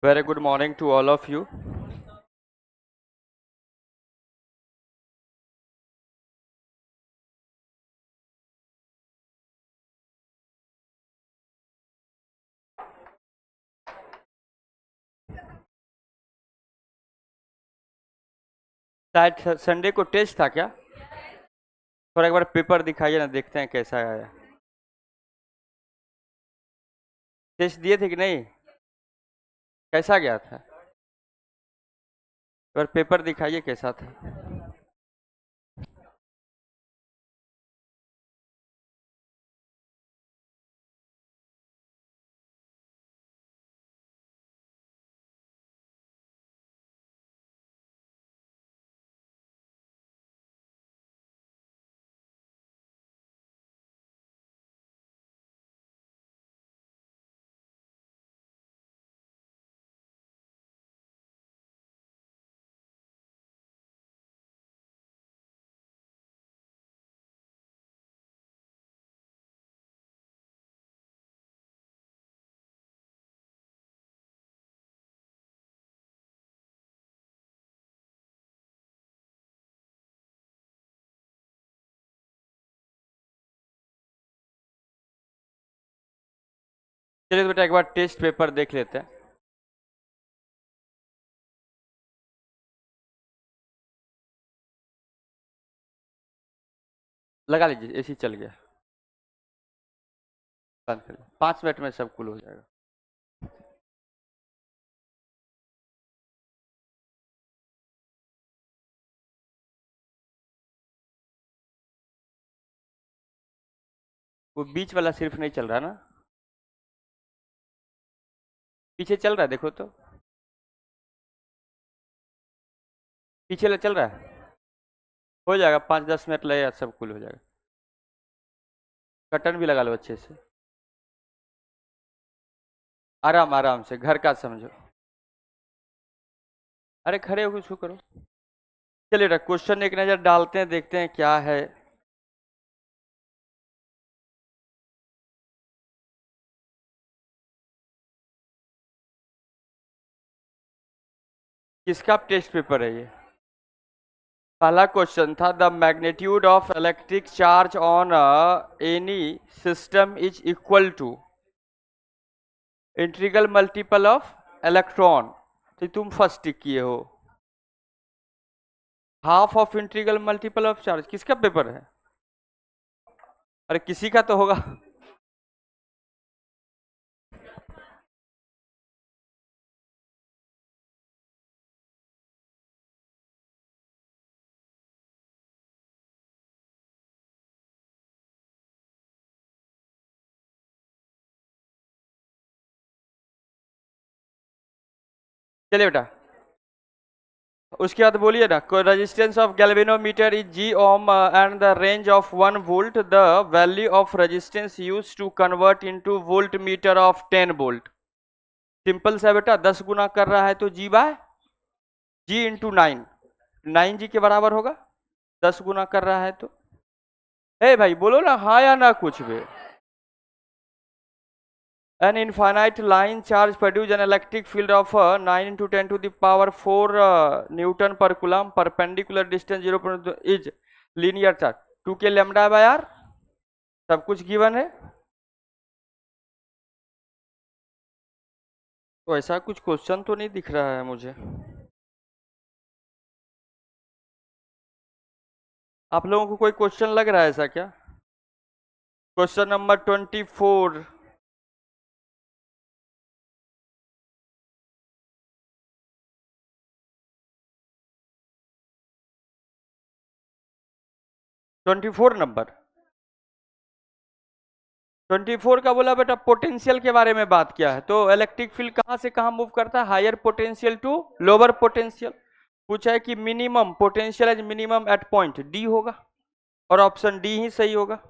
Very good morning to all of you. शायद Sunday को test था क्या? थोड़ा एक बार पेपर दिखाइए ना, देखते हैं कैसा आया। टेस्ट दिए थे कि नहीं? कैसा गया था? एक बार पेपर दिखाइए कैसा था। चलिए तो बेटा एक बार टेस्ट पेपर देख लेते हैं। लगा लीजिए, एसी चल गया। बंद करिए, 5 मिनट में सब कूल हो जाएगा। वो बीच वाला सिर्फ नहीं चल रहा ना, पीछे चल रहा है, देखो तो पीछे वाला चल रहा है। हो जाएगा, 5-10 मिनट लगेगा, सब कूल हो जाएगा। कर्टन भी लगा लो अच्छे से, आराम आराम से, घर का समझो। अरे खड़े होकर शुरू करो। चलिए बेटा क्वेश्चन एक नज़र डालते हैं, देखते हैं क्या है। किसका टेस्ट पेपर है ये? पहला क्वेश्चन था, the magnitude of electric charge on any system is equal to integral multiple of electron. तो तुम फर्स्ट टिक किए हो, half of integral multiple of charge. किसका पेपर है? अरे किसी का तो होगा। चलिए बेटा उसके बाद बोलिए ना, resistance of galvanometer is G ohm and the range of 1 volt, the value of resistance use to convert into voltmeter of 10 volt. Simple सा बेटा, 10 गुना कर रहा है तो जी बाय जी इंटू 9, 9 जी के बराबर होगा। 10 गुना कर रहा है तो भाई बोलो ना हाँ या ना कुछ भी। An infinite line charge produce an electric field of 9 into 10 to the power 4 Newton per coulomb. Perpendicular distance 0 is linear charge 2 के lambda by r, सब कुछ गिवन है। तो ऐसा कुछ क्वेश्चन तो नहीं दिख रहा है मुझे। आप लोगों को कोई क्वेश्चन लग रहा है ऐसा क्या? Question number 24। 24 नंबर 24 का बोला बेटा, पोटेंशियल के बारे में बात किया है। तो इलेक्ट्रिक फील्ड कहां से कहां मूव करता है? Higher potential to lower potential. पूछा है कि minimum potential as minimum at point D होगा, और ऑप्शन डी ही सही होगा।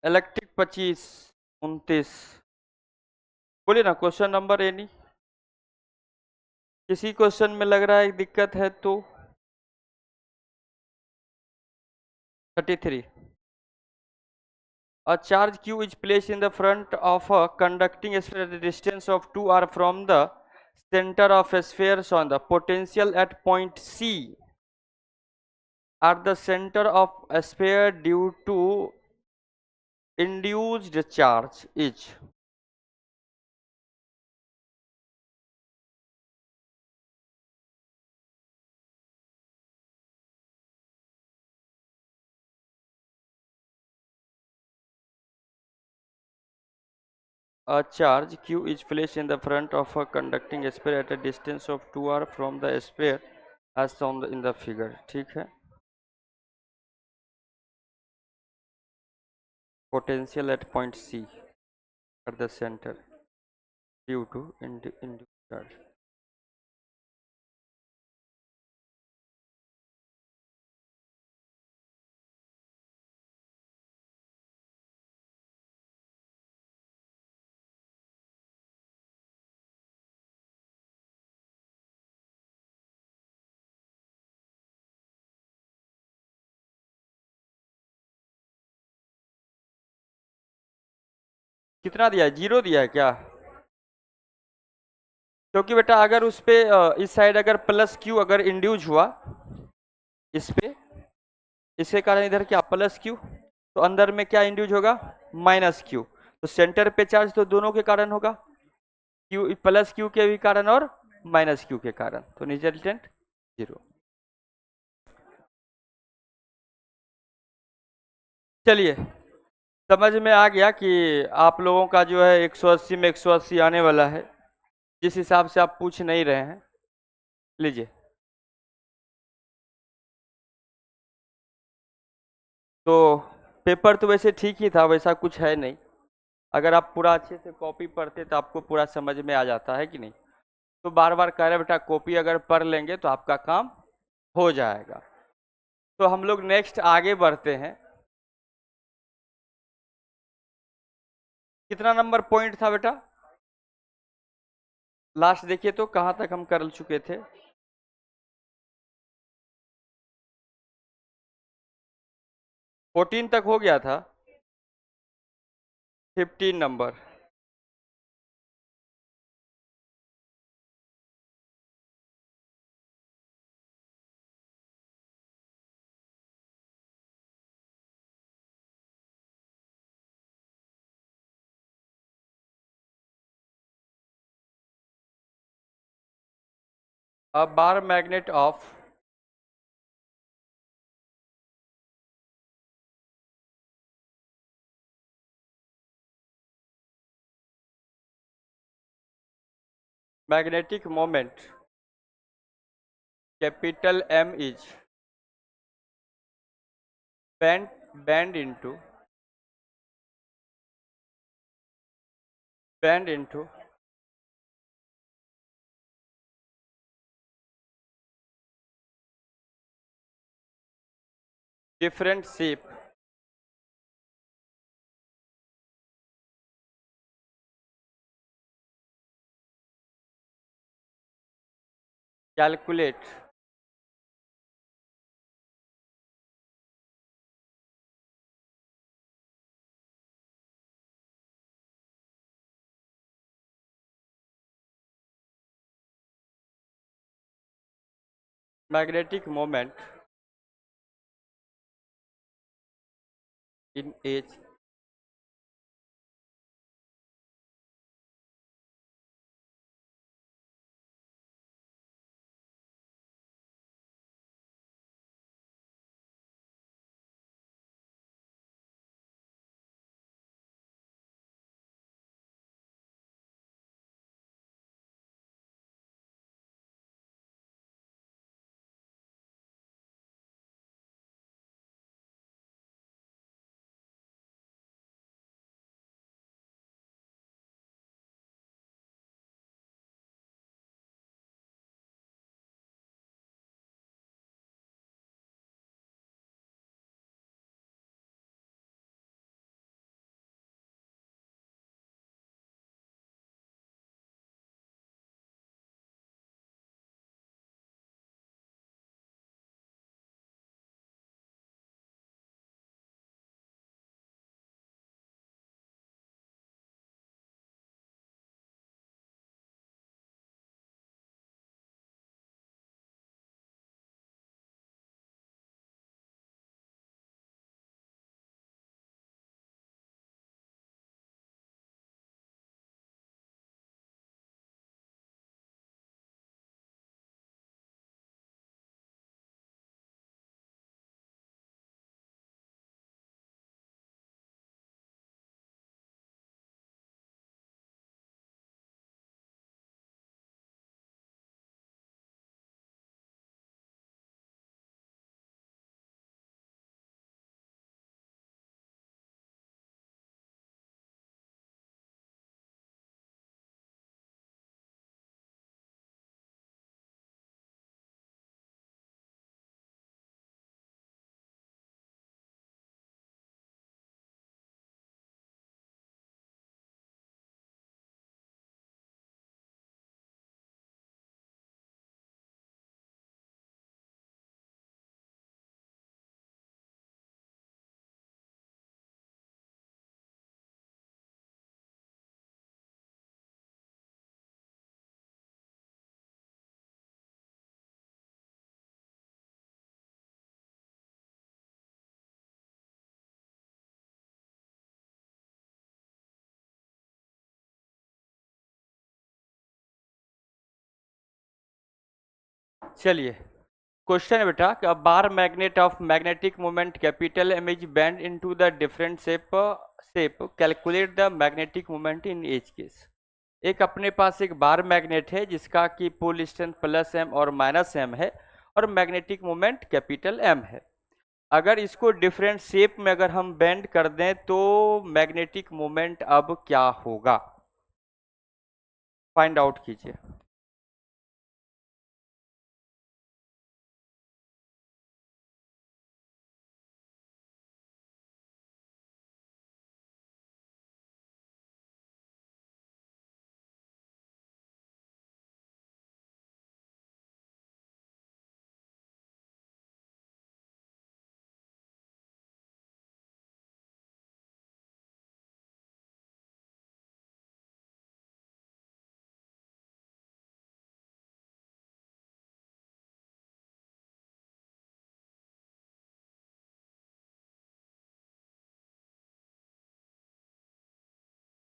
इलेक्ट्रिक 25 29। बोलिए ना क्वेश्चन नंबर एनी। किसी क्वेश्चन में लग रहा है दिक्कत है तो 33। A charge q is placed in the front of a conducting sphere at a distance of 2r from the center of a sphere on the potential at point C at the center of a sphere due to induced charge is a charge q is placed in the front of a conducting sphere at a distance of 2r from the sphere as shown in the figure. ठीक है, potential at point C at the center due to induced charge. कितना दिया है? 0 दिया है क्या? क्योंकि बेटा अगर उस पे इस साइड अगर प्लस क्यू अगर इंड्यूज हुआ इस पे, इसके कारण इधर क्या प्लस क्यू, तो अंदर में क्या इंड्यूज होगा? Minus Q. तो सेंटर पे चार्ज तो दोनों के कारण होगा, क्यू प्लस क्यू के भी कारण और माइनस क्यू के कारण, तो रिजल्टेंट 0। चलिए, समझ में आ गया कि आप लोगों का जो है 180 में 180 आने वाला है, जिस हिसाब से आप पूछ नहीं रहे हैं। लीजिए, तो पेपर तो वैसे ठीक ही था, वैसा कुछ है नहीं। अगर आप पूरा अच्छे से कॉपी पढ़ते तो आपको पूरा समझ में आ जाता है कि नहीं। तो बार बार कह रहे बेटा कॉपी अगर पढ़ लेंगे तो आपका काम हो जाएगा। तो हम लोग नेक्स्ट आगे बढ़ते हैं। कितना नंबर पॉइंट था बेटा? लास्ट देखिए तो कहाँ तक हम कर चुके थे? 14 तक हो गया था। 15 नंबर। अब बार magnet of magnetic moment capital M is bend into different shape calculate magnetic moment in H चलिए क्वेश्चन है बेटा कि bar magnet of magnetic moment capital M is bend into the different shape calculate the magnetic moment in H case. एक अपने पास एक bar magnet है जिसका कि पोल स्ट्रेंथ प्लस एम और माइनस एम है और मैग्नेटिक मोमेंट कैपिटल एम है। अगर इसको डिफरेंट शेप में अगर हम बेंड कर दें तो मैग्नेटिक मोमेंट अब क्या होगा, फाइंड आउट कीजिए।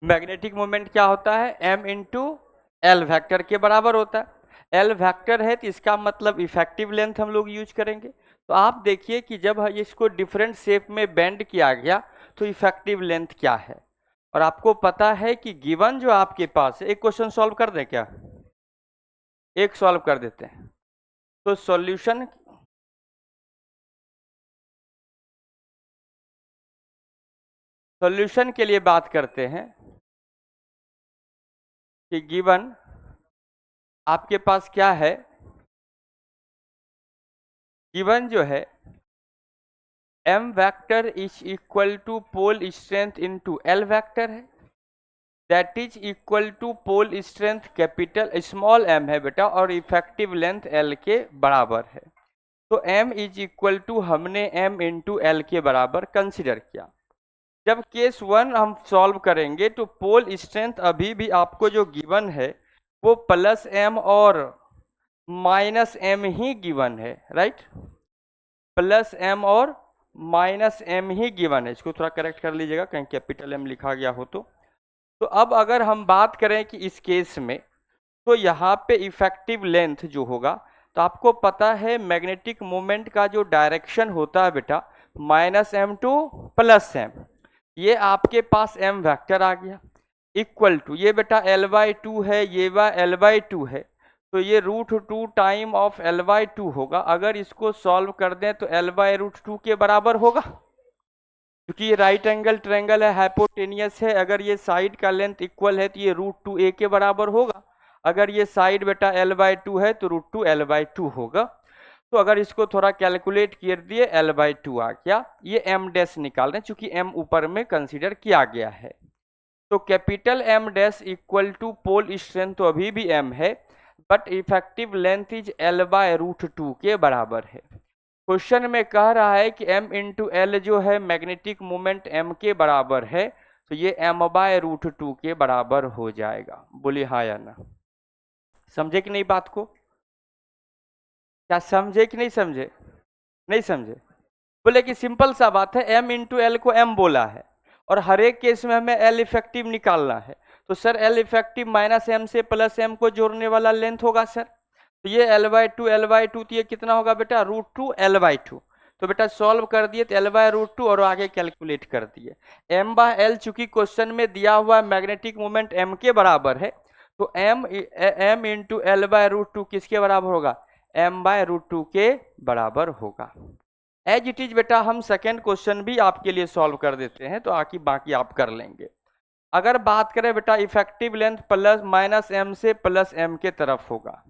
मैग्नेटिक मोमेंट क्या होता है, एम इंटू एल वेक्टर के बराबर होता है। एल वेक्टर है तो इसका मतलब इफेक्टिव लेंथ हम लोग यूज करेंगे। तो आप देखिए कि जब इसको डिफरेंट शेप में बेंड किया गया तो इफेक्टिव लेंथ क्या है। और आपको पता है कि गिवन जो आपके पास है, एक क्वेश्चन सॉल्व कर दें क्या, एक सॉल्व कर देते हैं। तो सॉल्यूशन के लिए बात करते हैं कि गिवन आपके पास क्या है, गिवन जो है m vector is equal to pole strength into l vector है, that is equal to pole strength capital small m है बेटा और इफेक्टिव लेंथ l के बराबर है। तो m इज इक्वल टू हमने m इंटू एल के बराबर कंसिडर किया। जब केस 1 हम सॉल्व करेंगे तो पोल स्ट्रेंथ अभी भी आपको जो गिवन है वो प्लस m और माइनस m ही गिवन है, राइट, प्लस m और माइनस m ही गिवन है। इसको थोड़ा करेक्ट कर लीजिएगा कहीं कैपिटल m लिखा गया हो तो अब अगर हम बात करें कि इस केस में तो यहाँ पे इफेक्टिव लेंथ जो होगा, तो आपको पता है मैग्नेटिक मोमेंट का जो डायरेक्शन होता है बेटा minus M to plus M, ये आपके पास m वेक्टर आ गया इक्वल टू ये बेटा l/2 है, ये l/2 है, तो ये √2 टाइम ऑफ l/2 होगा। अगर इसको सॉल्व कर दें तो l/√2 के बराबर होगा, क्योंकि ये राइट एंगल ट्रायंगल है, हाइपोटेनियस है। अगर ये साइड का लेंथ इक्वल है तो ये √2a के बराबर होगा। अगर ये साइड बेटा l/2 है तो √2 l/2 होगा। तो अगर इसको थोड़ा कैलकुलेट कर दिए l/2 आ गया, ये m डैश निकाल रहे हैं चूंकि m ऊपर में कंसीडर किया गया है। तो capital M dash equal to pole strength तो अभी भी m है, but effective length is l/√2 के बराबर है। क्वेश्चन में कह रहा है कि m इंटू एल जो है मैग्नेटिक मोमेंट m के बराबर है, तो ये m/√2 के बराबर हो जाएगा। बोलिए हाँ या ना, समझे कि नहीं बात को, क्या समझे कि नहीं समझे, नहीं समझे। बोले कि सिंपल सा बात है, m इंटू एल को m बोला है और हर एक केस में हमें l इफेक्टिव निकालना है। तो sir l effective minus m से प्लस m को जोड़ने वाला लेंथ होगा सर, तो ये l/2 तो ये कितना होगा बेटा √2 l/2। तो बेटा सॉल्व कर दिए तो l/√2 और आगे कैलकुलेट कर दिए। m/l चूंकि क्वेश्चन में दिया हुआ मैग्नेटिक मोमेंट m के बराबर है, तो m इंटू l/√2 किसके बराबर होगा, m/√2 के बराबर होगा। एज इट इज बेटा हम सेकेंड क्वेश्चन भी आपके लिए सॉल्व कर देते हैं, तो आखिर बाकी आप कर लेंगे। अगर बात करें बेटा effective length plus minus m से प्लस m के तरफ होगा,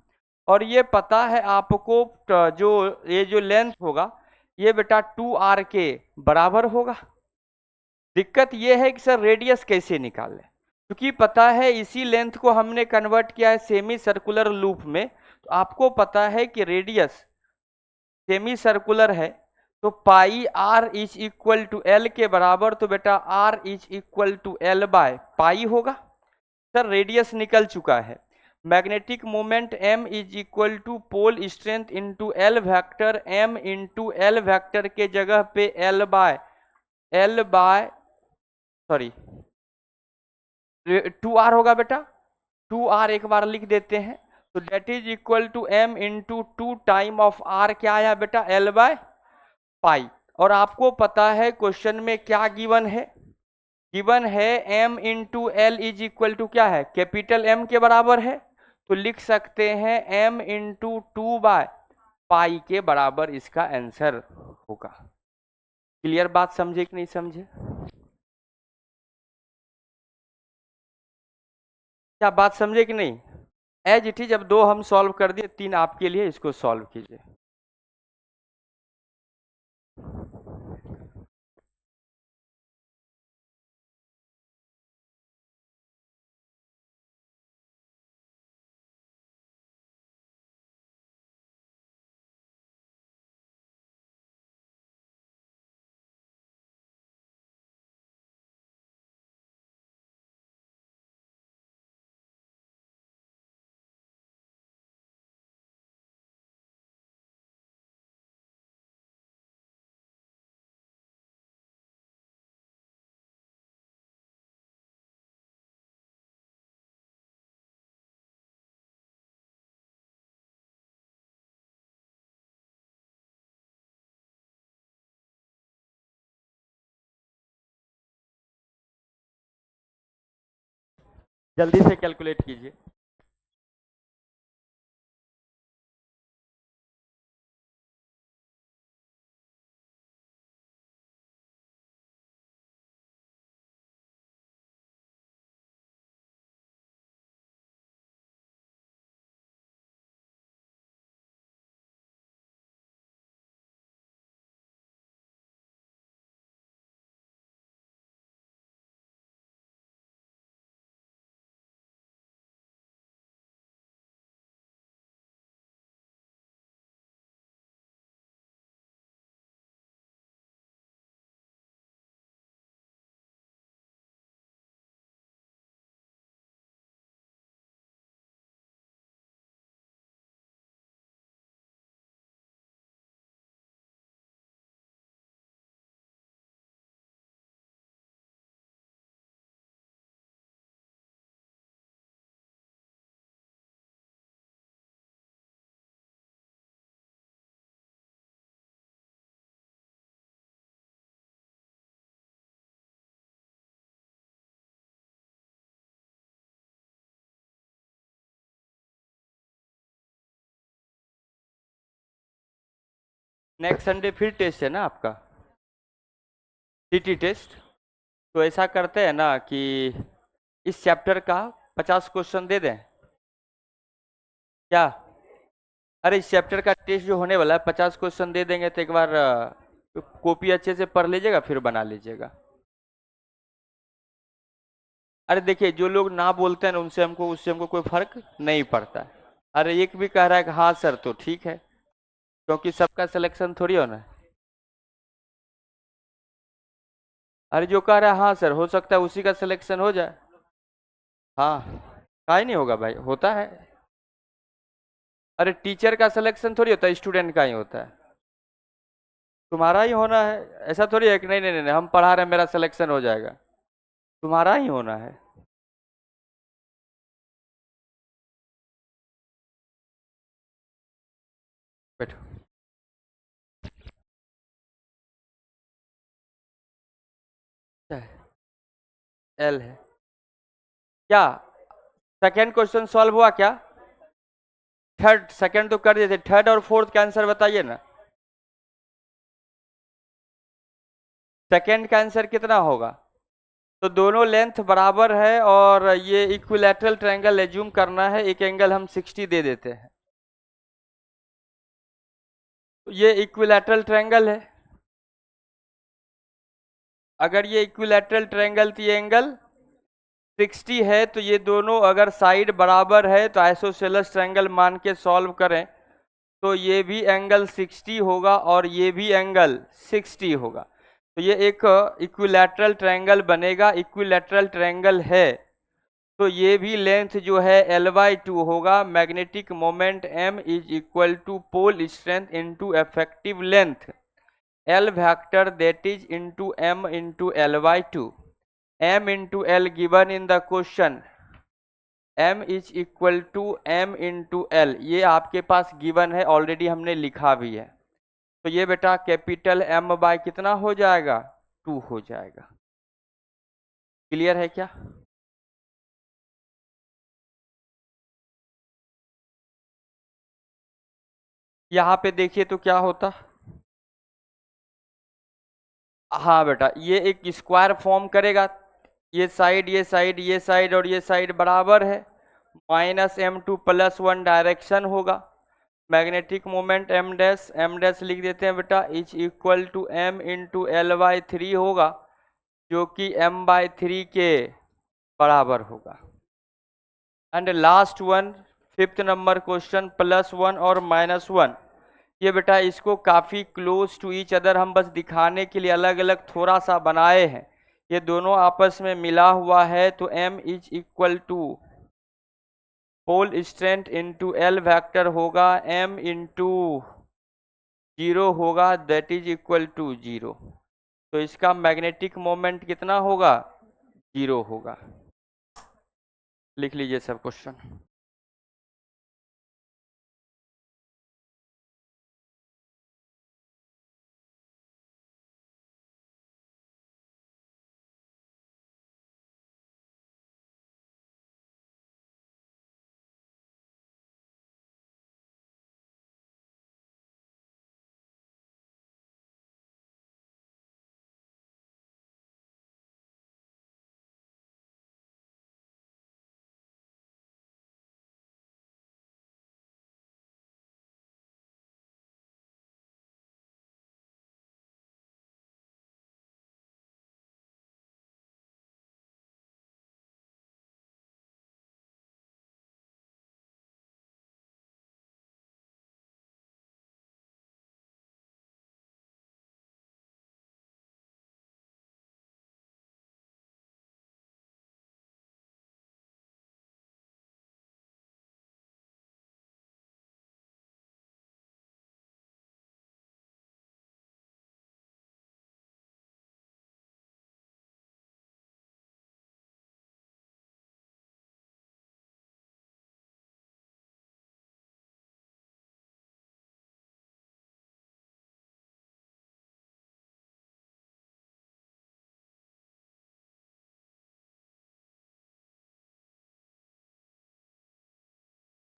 और ये पता है आपको जो ये जो लेंथ होगा ये बेटा 2r के बराबर होगा। दिक्कत ये है कि सर रेडियस कैसे निकालें, क्योंकि पता है इसी लेंथ को हमने कन्वर्ट किया है सेमी सर्कुलर लूप में। तो आपको पता है कि रेडियस सेमी सर्कुलर है तो pi r is equal to L के बराबर, तो बेटा r इज इक्वल टू l/पाई होगा। सर रेडियस निकल चुका है, magnetic moment m is equal to pole strength into L vector, m into L vector के जगह पे सॉरी 2r होगा बेटा, 2r एक बार लिख देते हैं। तो that is equal to m into 2 time of r क्या आया बेटा l बाय पाई। और आपको पता है क्वेश्चन में क्या गिवन है, गिवन है m into L is equal to क्या है, कैपिटल M के बराबर है, तो लिख सकते हैं m इंटू 2 बाय पाई के बराबर इसका आंसर होगा। क्लियर बात समझे कि नहीं समझे? क्या बात समझे कि नहीं? एज इट इज, अब 2 हम सॉल्व कर दिए, 3 आपके लिए, इसको सॉल्व कीजिए। जल्दी से कैलकुलेट कीजिए। नेक्स्ट संडे फिर टेस्ट है ना आपका, सीटी टेस्ट। तो ऐसा करते हैं ना कि इस चैप्टर का 50 क्वेश्चन दे दें क्या? अरे इस चैप्टर का टेस्ट जो होने वाला है 50 क्वेश्चन दे देंगे, तो एक बार कॉपी अच्छे से पढ़ लीजिएगा, फिर बना लीजिएगा। अरे देखिए, जो लोग ना बोलते हैं ना, उससे हमको कोई फर्क नहीं पड़ता है। अरे एक भी कह रहा है कि हाँ सर, तो ठीक है, क्योंकि सबका सिलेक्शन थोड़ी होना है। अरे जो कह रहा है हाँ सर, हो सकता है उसी का सिलेक्शन हो जाए। हाँ, काहे नहीं होगा भाई, होता है। अरे टीचर का सिलेक्शन थोड़ी होता है, स्टूडेंट का ही होता है। तुम्हारा ही होना है, ऐसा थोड़ी है कि नहीं नहीं नहीं हम पढ़ा रहे हैं मेरा सिलेक्शन हो जाएगा। तुम्हारा ही होना है। बैठो। एल है क्या? सेकंड क्वेश्चन सॉल्व हुआ क्या? थर्ड, सेकंड तो कर दिए थे, थर्ड और फोर्थ का आंसर बताइए ना। सेकंड का आंसर कितना होगा? तो दोनों लेंथ बराबर है, और ये इक्विलैटरल ट्रायंगल एज्यूम करना है, एक एंगल हम 60 दे देते हैं। तो ये इक्विलैटरल ट्रायंगल है। अगर ये इक्विलैटरल ट्रायंगल थी, एंगल 60 है, तो ये दोनों अगर साइड बराबर है तो आइसोसेलेस ट्रायंगल मान के सॉल्व करें, तो ये भी एंगल 60 होगा और ये भी एंगल 60 होगा। तो ये एक इक्विलैटरल ट्रायंगल बनेगा, इक्विलैटरल ट्रायंगल है। तो ये भी लेंथ जो है L/2 होगा। Magnetic moment M is equal to pole strength into effective length L vector, that is into M into L/2। M into L given in the question, m is equal to m into L, ये आपके पास given है, already हमने लिखा भी है। तो ये बेटा कैपिटल M बाय कितना हो जाएगा, 2 हो जाएगा। क्लियर है क्या? यहाँ पे देखिए तो क्या होता, हाँ बेटा ये एक स्क्वायर फॉर्म करेगा, ये साइड ये साइड ये साइड और ये साइड बराबर है, -m2 +1 डायरेक्शन होगा। मैग्नेटिक मोमेंट एम डैश लिख देते हैं बेटा, is equal to m into L by 3 होगा, जो कि m/3 के बराबर होगा। And last one, fifth number question, +1 और -1, ये बेटा इसको काफ़ी क्लोज टू ईच अदर हम बस दिखाने के लिए अलग अलग थोड़ा सा बनाए हैं, ये दोनों आपस में मिला हुआ है, तो m is equal to pole strength into L vector होगा, m इंटू 0 होगा, दैट इज इक्वल टू 0। तो इसका मैग्नेटिक मोमेंट कितना होगा, 0 होगा। लिख लीजिए सब क्वेश्चन।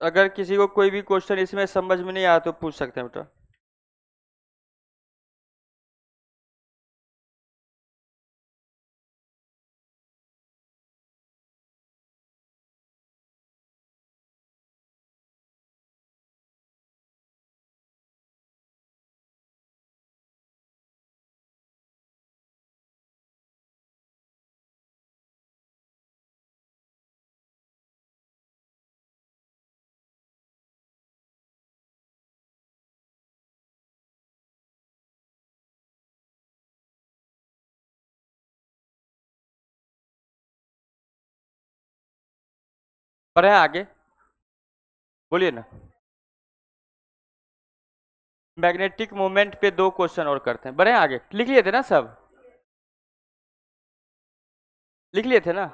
अगर किसी को कोई भी क्वेश्चन इसमें समझ में नहीं आया तो पूछ सकते हैं बेटा। बढ़े आगे, बोलिए ना। मैग्नेटिक मोमेंट पे 2 क्वेश्चन और करते हैं, बढ़े आगे। लिख लिए थे ना सब, लिख लिए थे ना?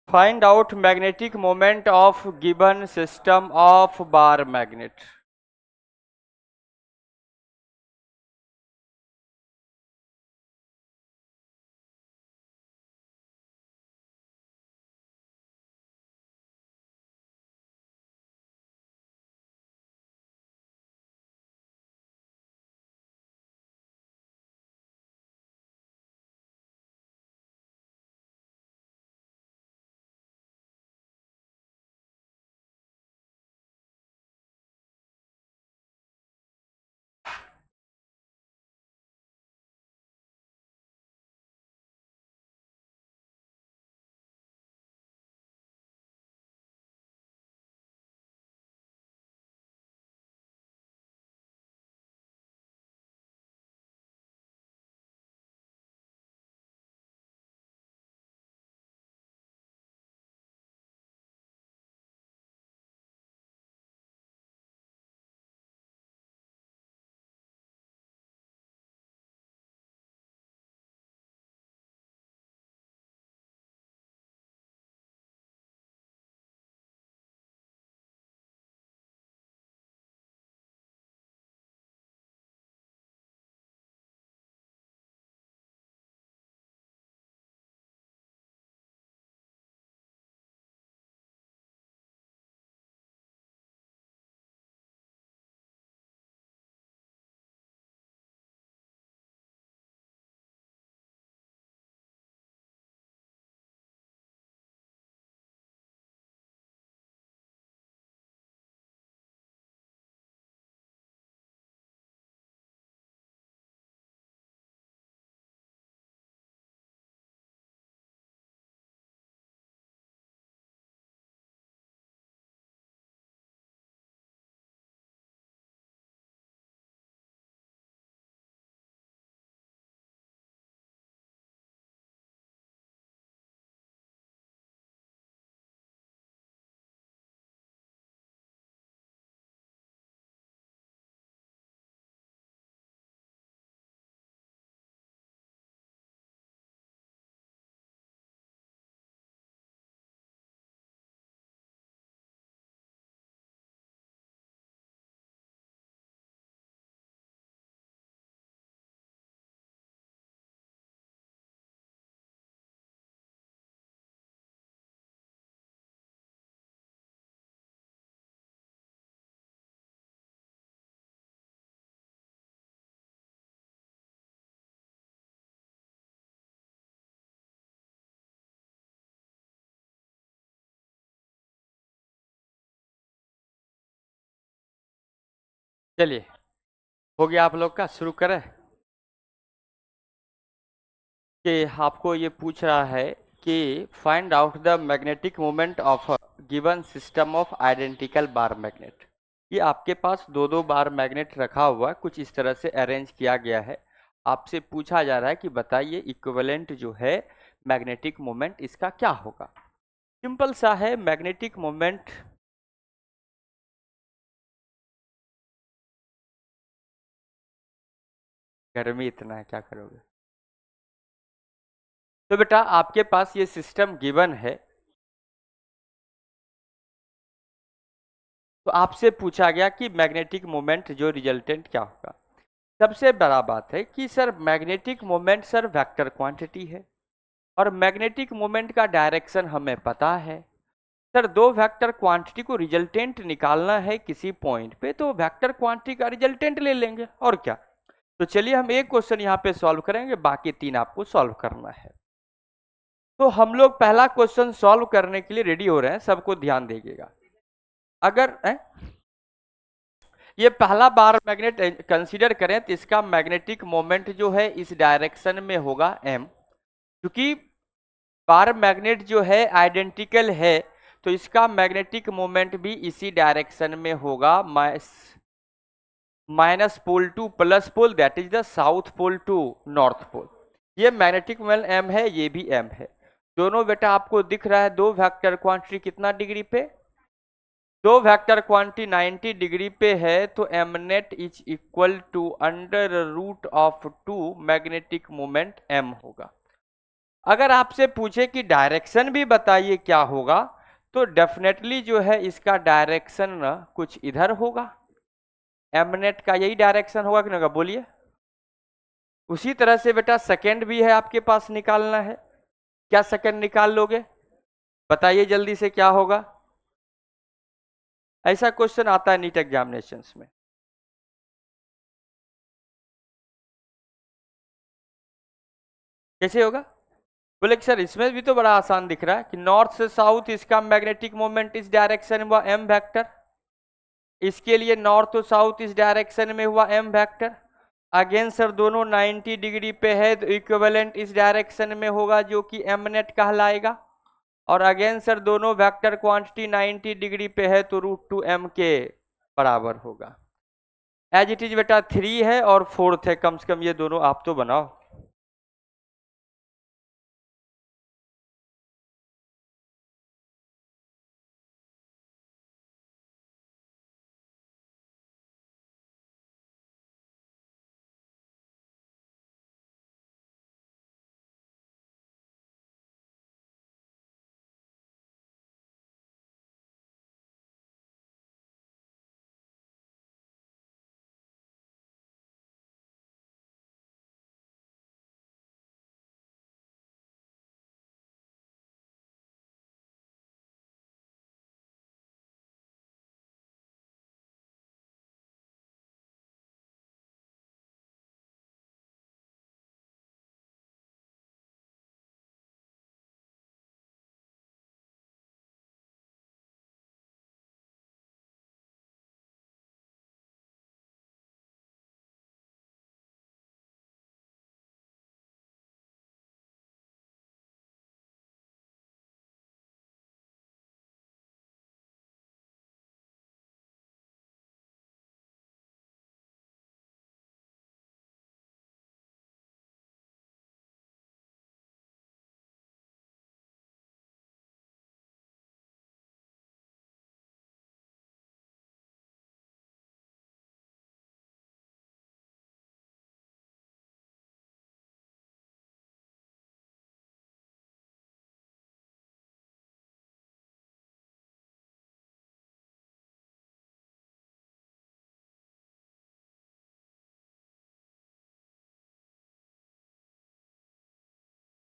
Find out magnetic moment of given system of bar magnet. चलिए, हो गया आप लोग का, शुरू करें। कि आपको ये पूछ रहा है कि find out the magnetic moment of given system of identical bar magnet. ये आपके पास दो दो बार मैग्नेट रखा हुआ है, कुछ इस तरह से अरेंज किया गया है। आपसे पूछा जा रहा है कि बताइए इक्विवेलेंट जो है मैग्नेटिक मोमेंट इसका क्या होगा। सिंपल सा है मैग्नेटिक मोमेंट। गर्मी इतना है, क्या करोगे। तो बेटा आपके पास ये सिस्टम गिवन है, तो आपसे पूछा गया कि मैग्नेटिक मोमेंट जो रिजल्टेंट क्या होगा। सबसे बड़ा बात है कि sir magnetic moment sir vector quantity है और मैग्नेटिक मोमेंट का डायरेक्शन हमें पता है। सर दो वेक्टर क्वांटिटी को रिजल्टेंट निकालना है किसी पॉइंट पे, तो वेक्टर क्वांटिटी का रिजल्टेंट ले लेंगे और क्या। तो चलिए हम एक क्वेश्चन यहाँ पे सॉल्व करेंगे, बाकी तीन आपको सॉल्व करना है। तो हम लोग पहला क्वेश्चन सॉल्व करने के लिए रेडी हो रहे हैं, सबको ध्यान दीजिएगा। अगर ये पहला बार मैग्नेट कंसीडर करें तो इसका मैग्नेटिक मोमेंट जो है इस डायरेक्शन में होगा m, क्योंकि बार मैग्नेट जो है आइडेंटिकल है तो इसका मैग्नेटिक मोमेंट भी इसी डायरेक्शन में होगा, minus pole to plus pole, that is the south pole to north pole. ये मैग्नेटिक मोमेंट m है, ये भी m है। दोनों बेटा आपको दिख रहा है दो वेक्टर क्वांटिटी कितना डिग्री पे, दो वेक्टर क्वांटिटी 90 डिग्री पे है, तो M net is equal to under root of two magnetic moment m होगा। अगर आपसे पूछे कि डायरेक्शन भी बताइए क्या होगा, तो डेफिनेटली जो है इसका डायरेक्शन कुछ इधर होगा, एम नेट का यही डायरेक्शन होगा कि नहीं होगा, बोलिए। उसी तरह से बेटा सेकेंड भी है आपके पास निकालना है, क्या सेकेंड निकाल लोगे, बताइए जल्दी से क्या होगा। ऐसा क्वेश्चन आता है नीट एग्जामिनेशन में। कैसे होगा, बोले कि सर इसमें भी तो बड़ा आसान दिख रहा है कि नॉर्थ से साउथ इसका मैग्नेटिक मोमेंट इस डायरेक्शन में हुआ m वेक्टर, इसके लिए नॉर्थ टू साउथ इस डायरेक्शन में हुआ m वेक्टर। अगेन सर दोनों 90 डिग्री पे है तो इक्विवेलेंट इस डायरेक्शन में होगा जो कि m नेट कहलाएगा। और अगेन सर दोनों वेक्टर क्वांटिटी 90 डिग्री पे है तो रूट टू m के बराबर होगा। एज इट इज बेटा 3 है और 4th है, कम से कम ये दोनों आप तो बनाओ।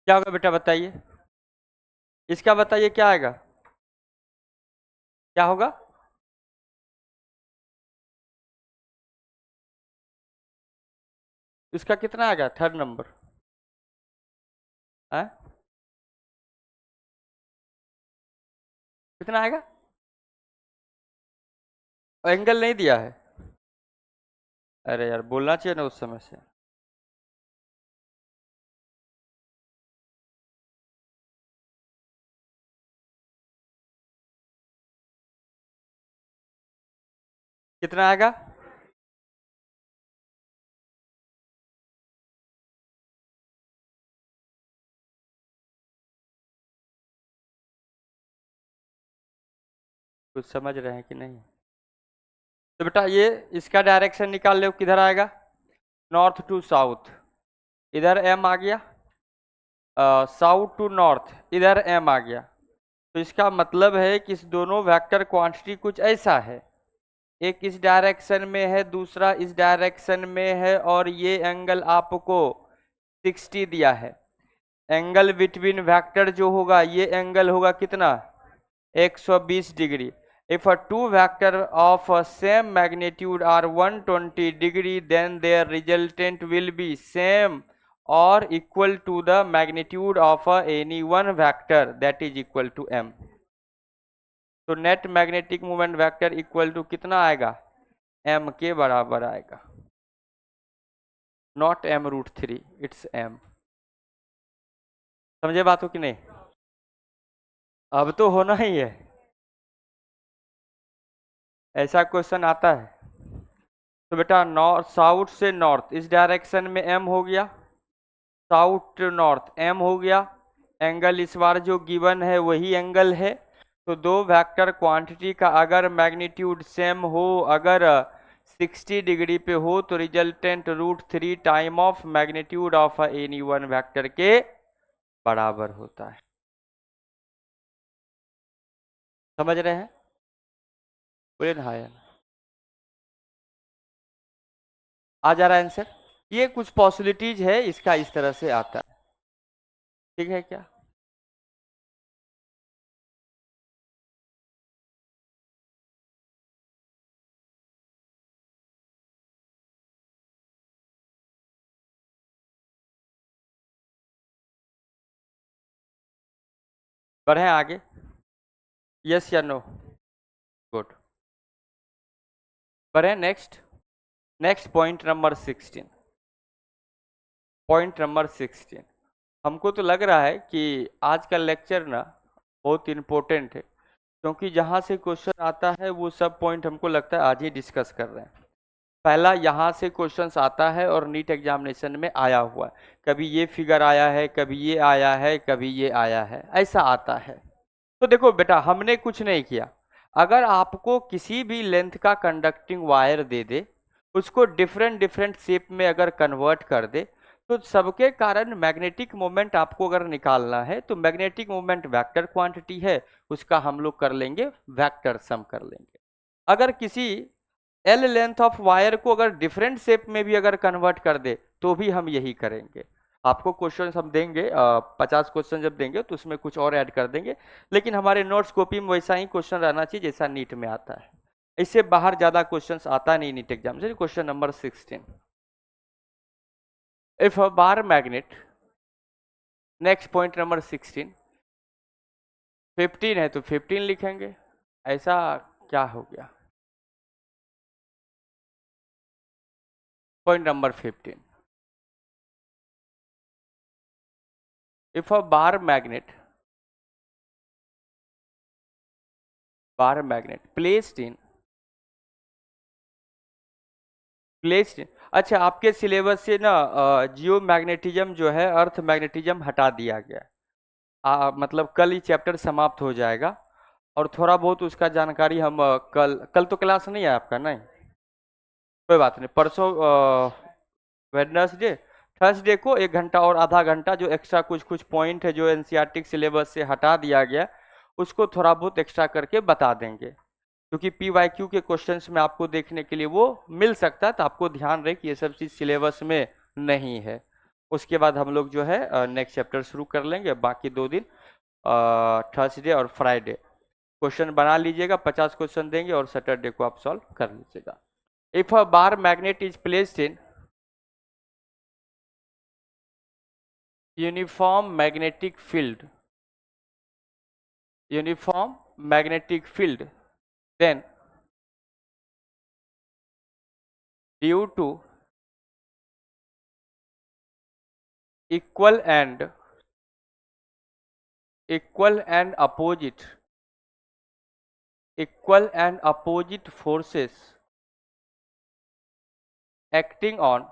क्या होगा बेटा बताइए, इसका बताइए क्या आएगा, क्या होगा। इसका कितना आएगा, थर्ड नंबर है, कितना आएगा, एंगल नहीं दिया है। अरे यार बोलना चाहिए ना उस समय से। कितना आएगा? कुछ समझ रहे हैं कि नहीं? तो बेटा ये इसका डायरेक्शन निकाल लो, किधर आएगा? नॉर्थ टू साउथ, इधर एम आ गया। साउथ टू नॉर्थ, इधर एम आ गया। तो इसका मतलब है कि इस दोनों वेक्टर क्वांटिटी कुछ ऐसा है, एक इस डायरेक्शन में है, दूसरा इस डायरेक्शन में है, और ये एंगल आपको 60 दिया है। एंगल बिटवीन वेक्टर जो होगा, ये एंगल होगा कितना? 120 degree. If a two vector of same magnitude are 120 degree, then their resultant will be same or equal to the magnitude of any one vector, that is equal to m. तो net magnetic moment vector equal to कितना आएगा? m के बराबर आएगा। Not m√3, it's m। समझे बात हो कि नहीं? अब तो होना ही है, ऐसा क्वेश्चन आता है। तो बेटा नॉर्थ, साउथ से नॉर्थ इस डायरेक्शन में m हो गया, साउथ टू नॉर्थ m हो गया। एंगल इस बार जो गिवन है वही एंगल है। तो दो वेक्टर क्वांटिटी का अगर मैग्नीट्यूड सेम हो, अगर 60 डिग्री पे हो, तो resultant √3 time of magnitude of any one vector के बराबर होता है। समझ रहे हैं? बोले ना हाँ या ना। आ जा रहा है आंसर? ये कुछ पॉसिबिलिटीज है, इसका इस तरह से आता है। ठीक है क्या? बढ़े आगे? यस या नो? गुड। बढ़े next. Next point number 16। Point number 16, हमको तो लग रहा है कि आज का लेक्चर ना बहुत इम्पोर्टेंट है, क्योंकि जहाँ से क्वेश्चन आता है वो सब पॉइंट हमको लगता है आज ही डिस्कस कर रहे हैं। पहला यहाँ से क्वेश्चंस आता है और नीट एग्जामिनेशन में आया हुआ है, कभी ये फिगर आया है, कभी ये आया है, कभी ये आया है, ऐसा आता है। तो देखो बेटा, हमने कुछ नहीं किया। अगर आपको किसी भी लेंथ का कंडक्टिंग वायर दे दे, उसको डिफरेंट डिफरेंट शेप में अगर कन्वर्ट कर दे, तो सबके कारण मैग्नेटिक मोमेंट आपको अगर निकालना है, तो मैग्नेटिक मोमेंट वेक्टर क्वांटिटी है, उसका हम लोग कर लेंगे वेक्टर सम कर लेंगे। अगर किसी एल लेंथ ऑफ वायर को अगर डिफरेंट शेप में भी अगर कन्वर्ट कर दे, तो भी हम यही करेंगे। आपको क्वेश्चन हम देंगे 50 क्वेश्चन जब देंगे तो उसमें कुछ और ऐड कर देंगे, लेकिन हमारे नोट्स कॉपी में वैसा ही क्वेश्चन रहना चाहिए जैसा नीट में आता है। इससे बाहर ज्यादा क्वेश्चन आता नहीं नीट एग्जाम से। Question number 16, if a bar magnet, next point number 16, 15 है तो 15 लिखेंगे, ऐसा क्या हो गया? Point number 15, if a bar magnet placed. अच्छा, आपके सिलेबस से ना जियो मैग्नेटिज्म जो है, अर्थ मैग्नेटिज्म हटा दिया गया है। मतलब कल ही चैप्टर समाप्त हो जाएगा, और थोड़ा बहुत उसका जानकारी हम कल कल तो क्लास नहीं है आपका? नहीं, कोई बात नहीं, परसों वेडनेसडे, थर्सडे को 1 घंटा और आधा घंटा जो एक्स्ट्रा कुछ कुछ पॉइंट है जो एनसीईआरटी सिलेबस से हटा दिया गया, उसको थोड़ा बहुत एक्स्ट्रा करके बता देंगे, क्योंकि पीवाईक्यू के क्वेश्चंस में आपको देखने के लिए वो मिल सकता है। तो आपको ध्यान रहे कि ये सब चीज़ सिलेबस में नहीं है। उसके बाद हम लोग जो है नेक्स्ट चैप्टर शुरू कर लेंगे। बाकी 2 दिन थर्सडे और फ्राइडे क्वेश्चन बना लीजिएगा, 50 क्वेश्चन देंगे, और सैटरडे को आप सॉल्व कर लीजिएगा। If a bar magnet is placed in uniform magnetic field, uniform magnetic field, then due to equal and opposite forces acting on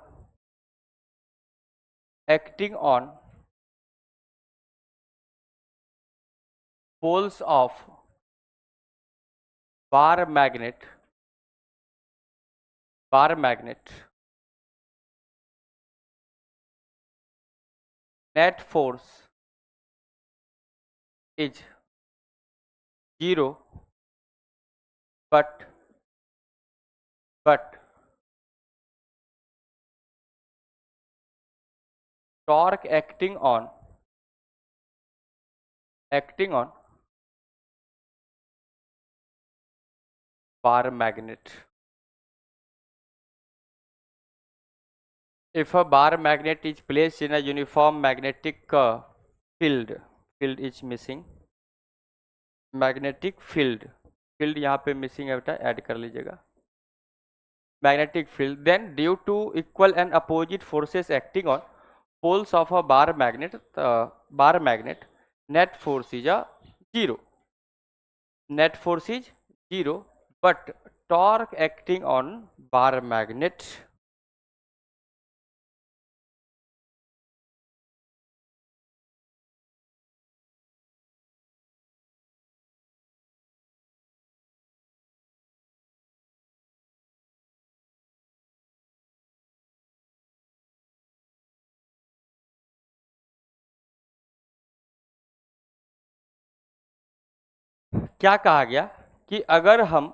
poles of bar magnet net force is 0, but torque acting on bar magnet. If a bar magnet is placed in a uniform magnetic field is missing, magnetic field यहाँ पे missing है बेटा, add कर लीजिएगा. Magnetic field, then due to equal and opposite forces acting on poles of a bar magnet, net force is a 0. Net force is 0, but torque acting on bar magnet क्या कहा गया कि अगर हम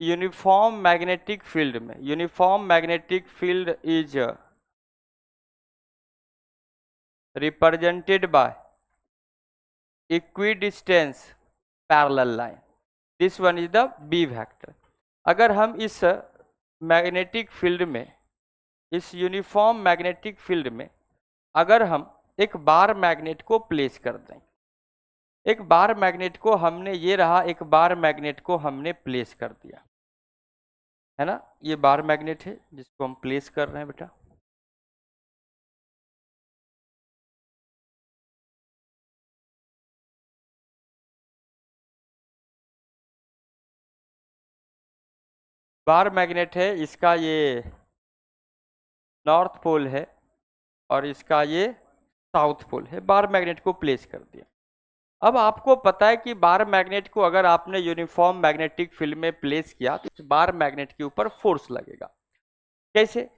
uniform magnetic field is represented by equidistance parallel line, this one is the B vector. अगर हम इस magnetic field में, इस यूनिफॉर्म मैग्नेटिक फील्ड में अगर हम एक बार मैग्नेट को प्लेस कर दें, एक बार मैग्नेट को हमने, ये रहा एक बार मैग्नेट को हमने प्लेस कर दिया है ना, ये बार मैग्नेट है जिसको हम प्लेस कर रहे हैं बेटा. बार मैग्नेट है, इसका ये नॉर्थ पोल है और इसका ये साउथ पोल है. बार मैग्नेट को प्लेस कर दिया. अब आपको पता है कि बार मैग्नेट को अगर आपने यूनिफॉर्म मैग्नेटिक फील्ड में प्लेस किया तो इस बार मैग्नेट के ऊपर फोर्स लगेगा. कैसे?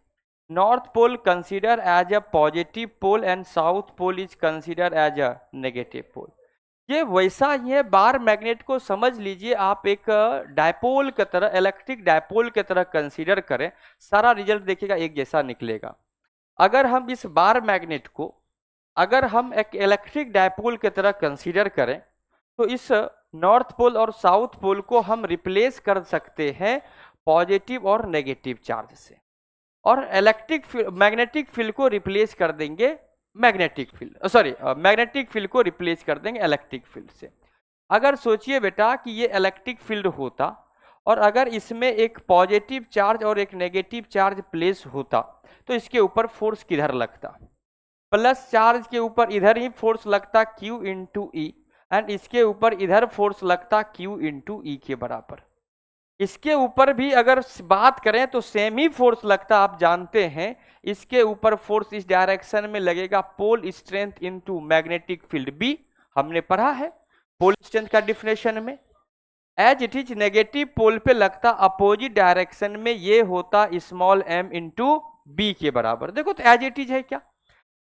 North pole consider as a positive pole and south pole is consider as a negative pole. ये वैसा ही है, बार मैग्नेट को समझ लीजिए आप एक डायपोल की तरह, इलेक्ट्रिक डायपोल की तरह कंसीडर करें, सारा रिजल्ट देखिएगा एक जैसा निकलेगा. अगर हम इस बार मैग्नेट को अगर हम एक इलेक्ट्रिक डायपोल की तरह कंसीडर करें तो इस नॉर्थ पोल और साउथ पोल को हम रिप्लेस कर सकते हैं पॉजिटिव और नेगेटिव चार्ज से, और इलेक्ट्रिक मैग्नेटिक फील्ड को रिप्लेस कर देंगे मैग्नेटिक फील्ड को रिप्लेस कर देंगे इलेक्ट्रिक फील्ड से. अगर सोचिए बेटा कि ये इलेक्ट्रिक फील्ड होता और अगर इसमें एक पॉजिटिव चार्ज और एक नेगेटिव चार्ज प्लेस होता तो इसके ऊपर फोर्स किधर लगता? प्लस चार्ज के ऊपर इधर ही फोर्स लगता Q इंटू ई, एंड इसके ऊपर इधर फोर्स लगता Q इंटू ई के बराबर. इसके ऊपर भी अगर बात करें तो सेम ही फोर्स लगता, आप जानते हैं इसके ऊपर फोर्स इस डायरेक्शन में लगेगा pole strength into magnetic field B, हमने पढ़ा है पोल स्ट्रेंथ का डिफिनेशन में. As it is negative pole पे लगता अपोजिट डायरेक्शन में, ये होता स्मॉल m इंटू बी के बराबर. देखो तो एज इट इज है क्या.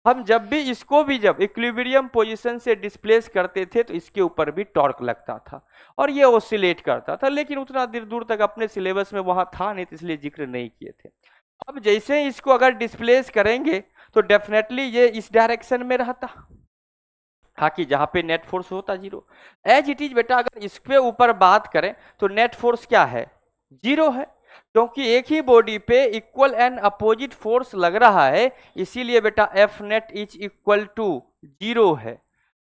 हम जब भी इसको भी जब इक्विलिब्रियम पोजीशन से डिस्प्लेस करते थे तो इसके ऊपर भी टॉर्क लगता था और ये ऑसिलेट करता था, लेकिन उतना देर दूर तक अपने सिलेबस में वहां था नहीं तो इसलिए जिक्र नहीं किए थे. अब जैसे ही इसको अगर डिस्प्लेस करेंगे तो डेफिनेटली ये इस डायरेक्शन में रहता, हालांकि जहां पे नेट फोर्स होता 0. एज इट इज बेटा अगर इसके ऊपर बात करें तो नेट फोर्स क्या है? 0 है, क्योंकि एक ही बॉडी पे इक्वल एंड अपोजिट फोर्स लग रहा है, इसीलिए बेटा F net is equal to 0 है.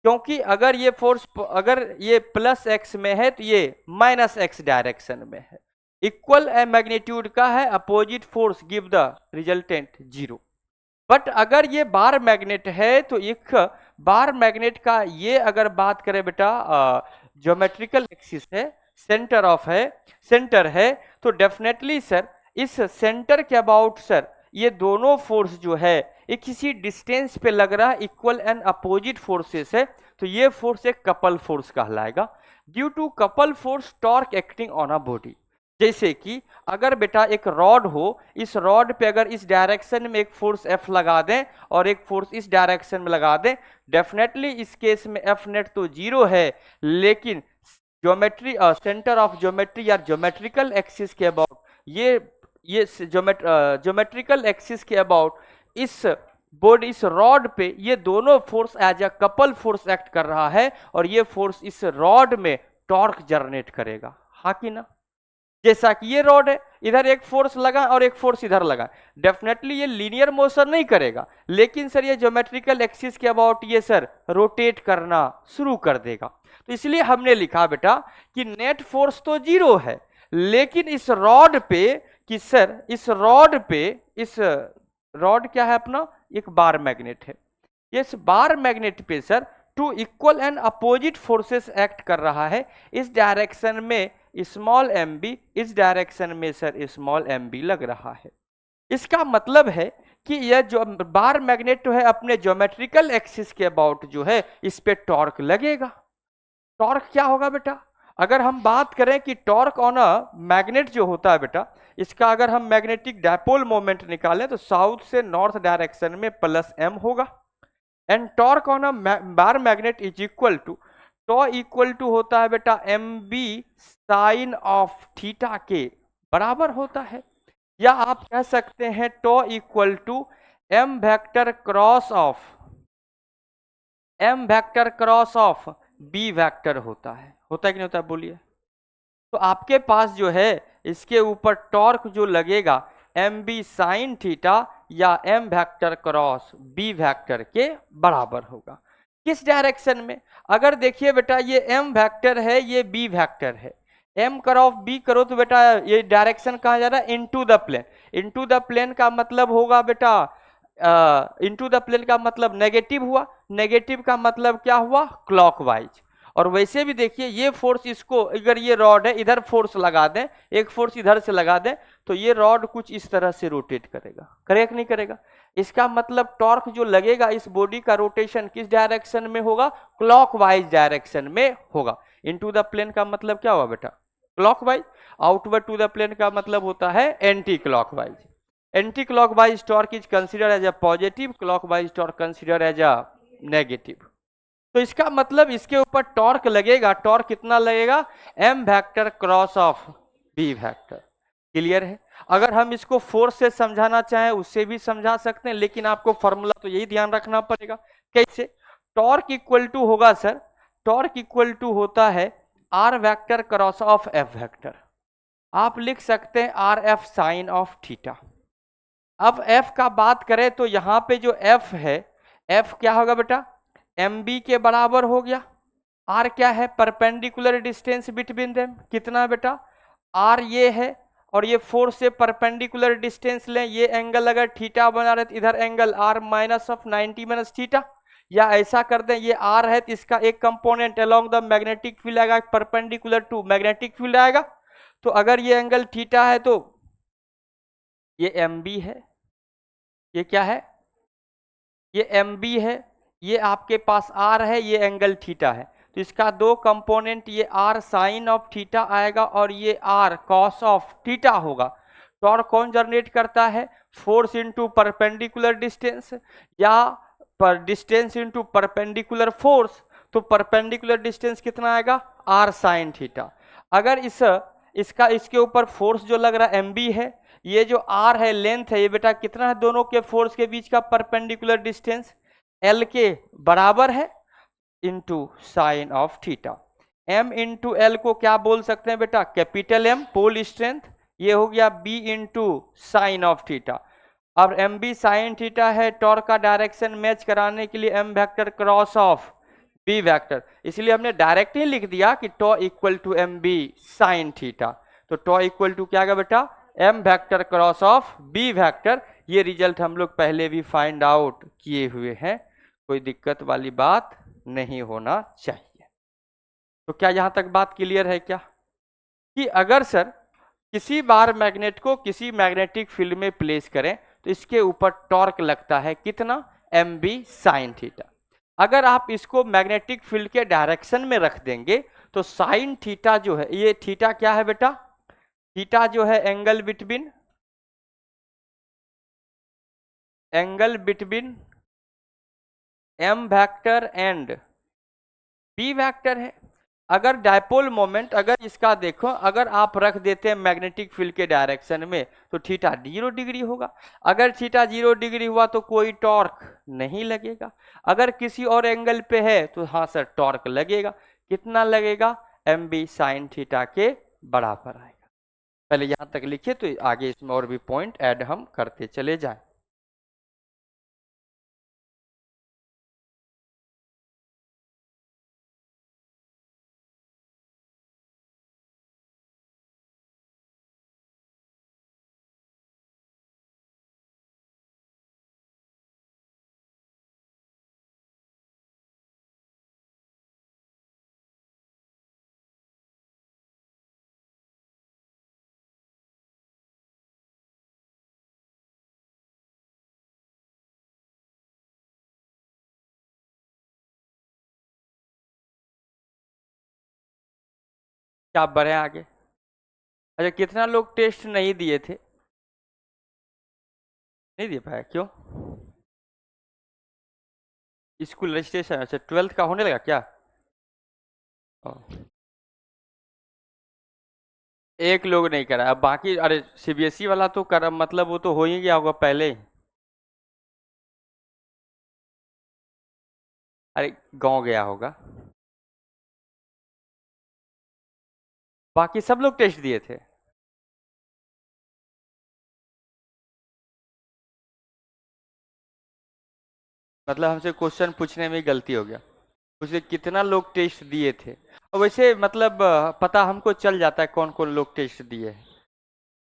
क्योंकि अगर ये फोर्स अगर ये प्लस x में है तो ये माइनस x डायरेक्शन में है, इक्वल मैग्नीट्यूड का है, opposite force give the resultant 0। But अगर ये बार मैग्नेट है तो एक बार मैग्नेट का ये अगर बात करें बेटा ज्योमेट्रिकल एक्सिस है, सेंटर है, तो डेफिनेटली सर इस सेंटर के अबाउट सर ये दोनों फोर्स जो है ये किसी डिस्टेंस पे लग रहा है, इक्वल एंड अपोजिट फोर्सेस है, तो ये फोर्स एक कपल फोर्स कहलाएगा। Due to couple force torque acting on a body, जैसे कि अगर बेटा एक रॉड हो, इस रॉड पे अगर इस डायरेक्शन में एक फोर्स F लगा दें और एक फोर्स इस डायरेक्शन में लगा दें, डेफिनेटली इस केस में F नेट तो 0 है, लेकिन ज्योमेट्री सेंटर ऑफ ज्योमेट्री या ज्योमेट्रिकल एक्सिस के अबाउट ये ज्योमेट्रिकल एक्सिस के अबाउट इस बोर्ड इस रॉड पे ये दोनों force as a couple force act कर रहा है, और ये फोर्स इस रॉड में टॉर्क जनरेट करेगा, हाँ कि ना। जैसा कि ये रॉड है, इधर एक फोर्स लगा और एक फोर्स इधर लगा, डेफिनेटली ये लीनियर मोशन नहीं करेगा, लेकिन सर ये ज्योमेट्रिकल एक्सिस के अबाउट ये सर रोटेट करना शुरू कर देगा। तो इसलिए हमने लिखा बेटा कि नेट फोर्स तो 0 है, लेकिन इस रॉड पे कि सर इस रॉड क्या है अपना, एक बार मैग्नेट है, इस बार मैग्नेट पे sir two equal and opposite forces act कर रहा है। इस डायरेक्शन में स्मॉल एम बी, इस डायरेक्शन में सर स्मॉल एम बी लग रहा है। इसका मतलब है कि यह जो बार मैग्नेट है अपने ज्योमेट्रिकल एक्सिस के अबाउट जो है इस पे टॉर्क लगेगा। टॉर्क क्या होगा बेटा, अगर हम बात करें कि टॉर्क ऑन अ मैग्नेट जो होता है बेटा, इसका अगर हम मैग्नेटिक डायपोल मोमेंट निकालें तो साउथ से नॉर्थ डायरेक्शन में प्लस एम होगा, and torque on a bar magnet is equal to tau equal to होता है बेटा M B sine of theta के बराबर होता है, या आप कह सकते हैं tau equal to M vector cross of B vector होता है कि नहीं होता है, बोलिए। तो आपके पास जो है इसके ऊपर टॉर्क जो लगेगा एम बी साइन थीटा या M vector cross B vector के बराबर होगा। किस डायरेक्शन में, अगर देखिए बेटा ये एम वेक्टर है, ये बी वेक्टर है, एम क्रॉस बी करो तो बेटा ये डायरेक्शन कहाँ जा रहा है, into the plane. Into the plane का मतलब होगा बेटा इनटू द प्लेन का मतलब नेगेटिव हुआ, नेगेटिव का मतलब क्या हुआ, क्लॉकवाइज। और वैसे भी देखिए ये फोर्स, इसको अगर ये रॉड है इधर फोर्स लगा दें, एक फोर्स इधर से लगा दें, तो ये रॉड कुछ इस तरह से रोटेट करेगा कि नहीं करेगा। इसका मतलब टॉर्क जो लगेगा इस बॉडी का रोटेशन किस डायरेक्शन में होगा, क्लॉकवाइज डायरेक्शन में होगा। इनटू द प्लेन का मतलब क्या हुआ बेटा, clockwise. Outward to the plane का मतलब होता है anti clockwise. Anti clockwise torque is consider as a positive, clockwise torque consider as a negative. तो इसका मतलब इसके ऊपर टॉर्क लगेगा, टॉर्क कितना लगेगा, M vector cross of B vector. Clear है। अगर हम इसको फोर्स से समझाना चाहें उससे भी समझा सकते हैं, लेकिन आपको फॉर्मूला तो यही ध्यान रखना पड़ेगा। कैसे, टॉर्क इक्वल टू होगा सर, टॉर्क इक्वल टू होता है R vector cross of F vector. आप लिख सकते हैं R F sine of theta. अब एफ का बात करें तो यहां पे जो एफ है, एफ क्या होगा बेटा, एम बी के बराबर हो गया। आर क्या है, परपेंडिकुलर डिस्टेंस बिटवीन देम, कितना बेटा, आर ये है, और ये 4 से परपेंडिकुलर डिस्टेंस लें, ये एंगल अगर थीटा बना रहे तो इधर angle R minus of 90 minus theta, या ऐसा कर दें ये आर है तो इसका एक component along the magnetic field आएगा, परपेंडिकुलर टू मैग्नेटिक फील्ड आएगा। तो अगर ये एंगल थीटा है तो ये एम बी है, ये क्या है, ये एम बी है, ये आपके पास आर है, ये एंगल थीटा है, तो इसका दो कंपोनेंट, ये आर साइन ऑफ थीटा आएगा और ये आर कॉस ऑफ थीटा होगा। टॉर्क कौन जनरेट करता है, फोर्स इनटू परपेंडिकुलर डिस्टेंस या पर डिस्टेंस इनटू परपेंडिकुलर फोर्स। तो परपेंडिकुलर डिस्टेंस कितना आएगा, आर साइन थीटा। अगर इसके ऊपर फोर्स जो लग रहा है एम बी है, ये जो आर है लेंथ है, ये बेटा कितना है दोनों के फोर्स के बीच का परपेंडिकुलर डिस्टेंस, एल के बराबर है into sine of theta. M into L को क्या बोल सकते हैं बेटा, कैपिटल एम पोल स्ट्रेंथ, ये हो गया B into sine of theta. अब एम बी साइन थीटा है, टॉर्क का डायरेक्शन मैच कराने के लिए M vector cross of B vector, इसलिए हमने डायरेक्ट ही लिख दिया कि tau equal to M B sine theta. तो टॉ इक्वल टू क्या आएगा बेटा, m vector cross of b vector. ये रिजल्ट हम लोग पहले भी फाइंड आउट किए हुए हैं, कोई दिक्कत वाली बात नहीं होना चाहिए। तो क्या यहां तक बात क्लियर है क्या, कि अगर सर किसी बार मैग्नेट को किसी मैग्नेटिक फील्ड में प्लेस करें तो इसके ऊपर टॉर्क लगता है कितना, एम बी साइन थीटा। अगर आप इसको मैग्नेटिक फील्ड के डायरेक्शन में रख देंगे तो साइन थीटा जो है, ये थीटा क्या है बेटा, थीटा जो है angle between M vector and B vector है। अगर डायपोल मोमेंट, अगर इसका देखो, अगर आप रख देते हैं मैग्नेटिक फील्ड के डायरेक्शन में तो थीटा 0 डिग्री होगा। अगर थीटा 0 डिग्री हुआ तो कोई टॉर्क नहीं लगेगा। अगर किसी और एंगल पे है तो हाँ सर टॉर्क लगेगा। कितना लगेगा, एम बी साइन थीटा के बराबर आएगा। पहले यहां तक लिखिए तो आगे इसमें और भी पॉइंट ऐड हम करते चले जाएं। क्या आप बढ़े आगे। अच्छा, कितना लोग टेस्ट नहीं दिए थे, नहीं दे पाया, क्यों, स्कूल रजिस्ट्रेशन, अच्छा 12th का होने लगा क्या। एक लोग नहीं करा, अब बाकी, अरे सीबीएसई वाला तो कर, मतलब वो तो हो ही गया होगा पहले ही। अरे गांव गया होगा, बाकी सब लोग टेस्ट दिए थे। मतलब हमसे क्वेश्चन पूछने में ही गलती हो गया, उससे कितना लोग टेस्ट दिए थे। और वैसे मतलब पता हमको चल जाता है कौन कौन लोग टेस्ट दिए हैं,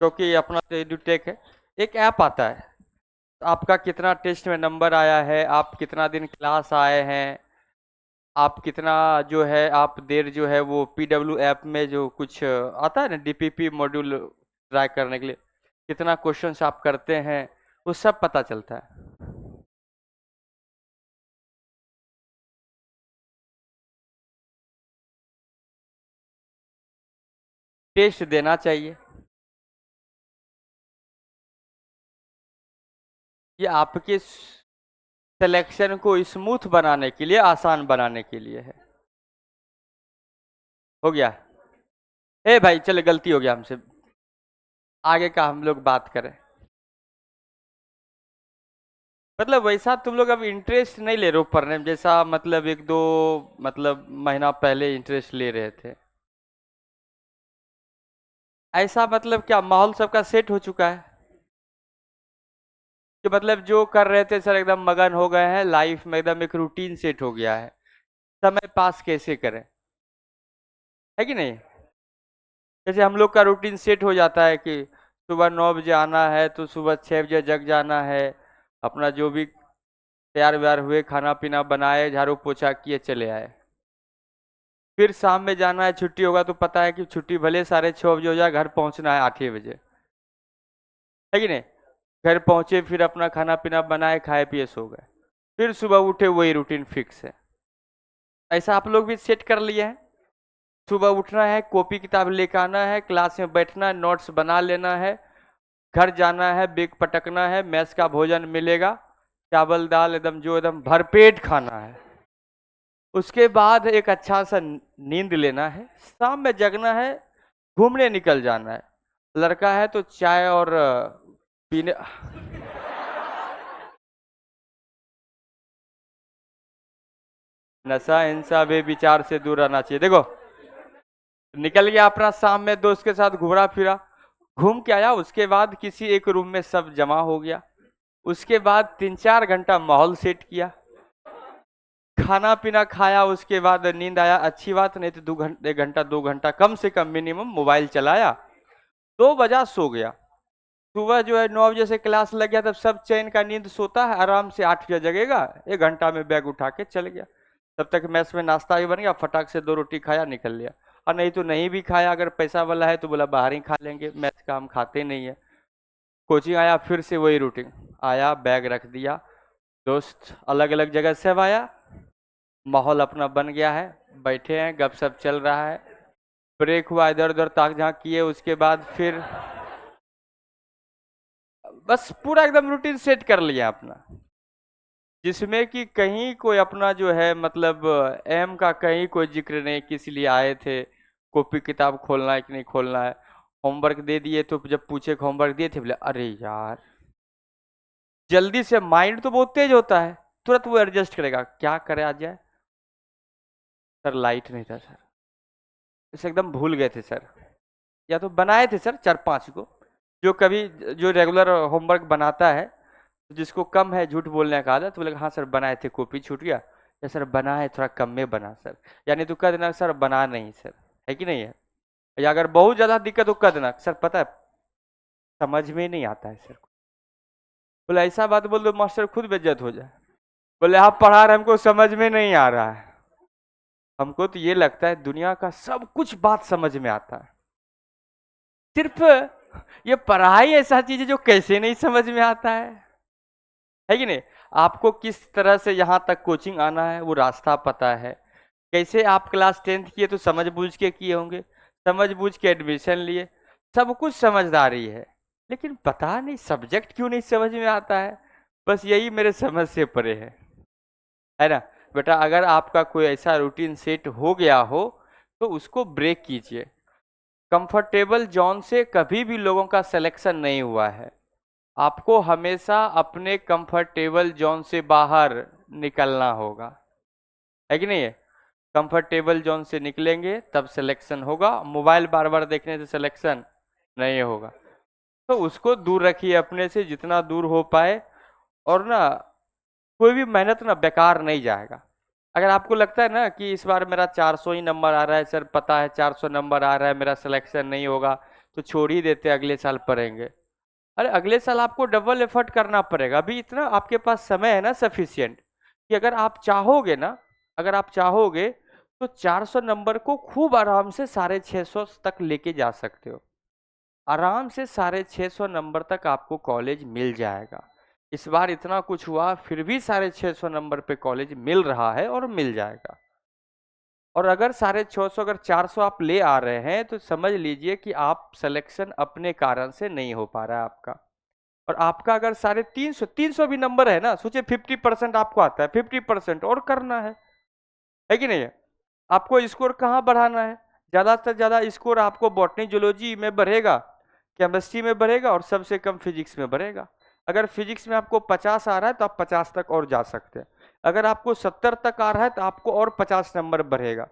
क्योंकि अपना तो एडुटेक है, एक ऐप आता है, आपका कितना टेस्ट में नंबर आया है, आप कितना दिन क्लास आए हैं, आप कितना जो है आप देर जो है वो पीडब्ल्यू ऐप में जो कुछ आता है ना डीपीपी मॉड्यूल ट्राई करने के लिए, कितना क्वेश्चंस आप करते हैं, वो सब पता चलता है। टेस्ट देना चाहिए, ये आपके सिलेक्शन को स्मूथ बनाने के लिए, आसान बनाने के लिए है। हो गया, ए भाई चले, गलती हो गया हमसे, आगे का हम लोग बात करें। मतलब वैसा तुम लोग अब इंटरेस्ट नहीं ले रहे हो पढ़ने में, जैसा मतलब एक दो मतलब महीना पहले इंटरेस्ट ले रहे थे। ऐसा मतलब क्या माहौल सबका सेट हो चुका है कि मतलब जो कर रहे थे सर एकदम मगन हो गए हैं लाइफ में, एकदम एक रूटीन सेट हो गया है, समय पास कैसे करें, है कि नहीं। जैसे हम लोग का रूटीन सेट हो जाता है कि सुबह 9 बजे आना है तो सुबह 6 बजे जग जाना है, अपना जो भी तैयार व्यार हुए, खाना पीना बनाए, झाड़ू पोछा किए, चले आए। फिर शाम में जाना है, छुट्टी होगा तो पता है कि छुट्टी भले 6:30 बजे हो जाए, घर पहुंचना है 8 बजे, है कि नहीं। घर पहुंचे, फिर अपना खाना पीना बनाए, खाए पिए, सो गए, फिर सुबह उठे, वही रूटीन फिक्स है। ऐसा आप लोग भी सेट कर लिए हैं, सुबह उठना है, कॉपी किताब लेकर आना है, क्लास में बैठना है, नोट्स बना लेना है, घर जाना है, बेग पटकना है, मैस का भोजन मिलेगा, चावल दाल एकदम जो एकदम भरपेट खाना है, उसके बाद एक अच्छा सा नींद लेना है, शाम में जगना है, घूमने निकल जाना है। लड़का है तो चाय और पीने, नशा हिंसा भी विचार से दूर रहना चाहिए। देखो, निकल गया अपना शाम में दोस्त के साथ घूरा फिरा, घूम के आया, उसके बाद किसी एक रूम में सब जमा हो गया, उसके बाद 3-4 घंटा माहौल सेट किया, खाना पीना खाया, उसके बाद नींद आया, अच्छी बात, नहीं तो 1 घंटा 2 घंटा कम से कम मिनिमम मोबाइल चलाया, 2 बजा सो गया, सुबह जो है 9 बजे से क्लास लग गया, तब सब चैन का नींद सोता है, आराम से 8 बजे जगेगा, 1 घंटा में बैग उठा के चल गया। तब तक मैस में नाश्ता भी बन गया, फटाक से 2 रोटी खाया, निकल लिया। और नहीं तो नहीं भी खाया, अगर पैसा वाला है तो बोला बाहर ही खा लेंगे, मैस का हम खाते नहीं है। कोचिंग आया, फिर से वही रूटीन, आया बैग रख दिया, दोस्त अलग अलग जगह से अब आया, माहौल अपना बन गया है, बैठे हैं, गपशप चल रहा है, ब्रेक हुआ, इधर उधर ताक झांक किए, उसके बाद फिर बस पूरा एकदम रूटीन सेट कर लिया अपना, जिसमें कि कहीं कोई अपना जो है मतलब एम का कहीं कोई जिक्र नहीं, किस लिए आए थे, कॉपी किताब खोलना है कि नहीं खोलना है। होमवर्क दे दिए तो जब पूछे होमवर्क दिए थे, बोले अरे यार, जल्दी से माइंड तो बहुत तेज होता है, तुरंत वो एडजस्ट करेगा, क्या करे आ जाए। सर लाइट नहीं था सर, इसे एकदम भूल गए थे सर, या तो बनाए थे सर 4-5 को, जो कभी जो रेगुलर होमवर्क बनाता है, जिसको कम है झूठ बोलने का आदत, तो बोले हाँ सर बनाए थे, कॉपी छूट गया, या सर बना है थोड़ा कम में बना सर, यानी तो कह देना सर बना नहीं सर, है कि नहीं है। या अगर बहुत ज्यादा दिक्कत हो कह देना सर पता है समझ में नहीं आता है सर, बोले ऐसा बात बोल दो मास्टर खुद बेइज्जत हो जाए, बोले आप पढ़ा रहे हमको समझ में नहीं आ रहा है। हमको तो ये लगता है दुनिया का सब कुछ बात समझ में आता है, सिर्फ ये पढ़ाई ऐसा चीज है जो कैसे नहीं समझ में आता है कि नहीं। आपको किस तरह से यहाँ तक कोचिंग आना है वो रास्ता पता है, कैसे आप क्लास 10th किए तो समझ बूझ के किए होंगे, समझ बूझ के एडमिशन लिए, सब कुछ समझदारी है, लेकिन पता नहीं सब्जेक्ट क्यों नहीं समझ में आता है, बस यही मेरे समझ से परे है ना। बेटा अगर आपका कोई ऐसा रूटीन सेट हो गया हो तो उसको ब्रेक कीजिए, कंफर्टेबल जोन से कभी भी लोगों का सिलेक्शन नहीं हुआ है, आपको हमेशा अपने कंफर्टेबल जोन से बाहर निकलना होगा, है कि नहीं है। कंफर्टेबल जोन से निकलेंगे तब सिलेक्शन होगा, मोबाइल बार बार देखने से सिलेक्शन नहीं होगा, तो उसको दूर रखिए अपने से जितना दूर हो पाए, और ना कोई भी मेहनत ना बेकार नहीं जाएगा। अगर आपको लगता है ना कि इस बार मेरा 400 ही नंबर आ रहा है सर, पता है 400 नंबर आ रहा है, मेरा सिलेक्शन नहीं होगा, तो छोड़ ही देते, अगले साल पढ़ेंगे। अरे अगले साल आपको डबल एफर्ट करना पड़ेगा, अभी इतना आपके पास समय है ना सफिशियंट, कि अगर आप चाहोगे ना, अगर आप चाहोगे तो 400 नंबर को खूब आराम से 650 तक लेके जा सकते हो, आराम से 650 नंबर तक आपको कॉलेज मिल जाएगा। इस बार इतना कुछ हुआ फिर भी 650 नंबर पे कॉलेज मिल रहा है और मिल जाएगा। और अगर 650 अगर 400 आप ले आ रहे हैं तो समझ लीजिए कि आप सिलेक्शन अपने कारण से नहीं हो पा रहा है आपका। और आपका अगर 350 भी नंबर है ना, सोचिए 50% आपको आता है, 50% और करना है कि नहीं है। आपको स्कोर कहाँ बढ़ाना है, ज्यादा से ज्यादा स्कोर आपको बॉटनी जूलॉजी में बढ़ेगा, केमिस्ट्री में बढ़ेगा, और सबसे कम फिजिक्स में बढ़ेगा। अगर फिजिक्स में आपको 50 आ रहा है तो आप 50 तक और जा सकते हैं, अगर आपको 70 तक आ रहा है तो आपको और 50 नंबर बढ़ेगा,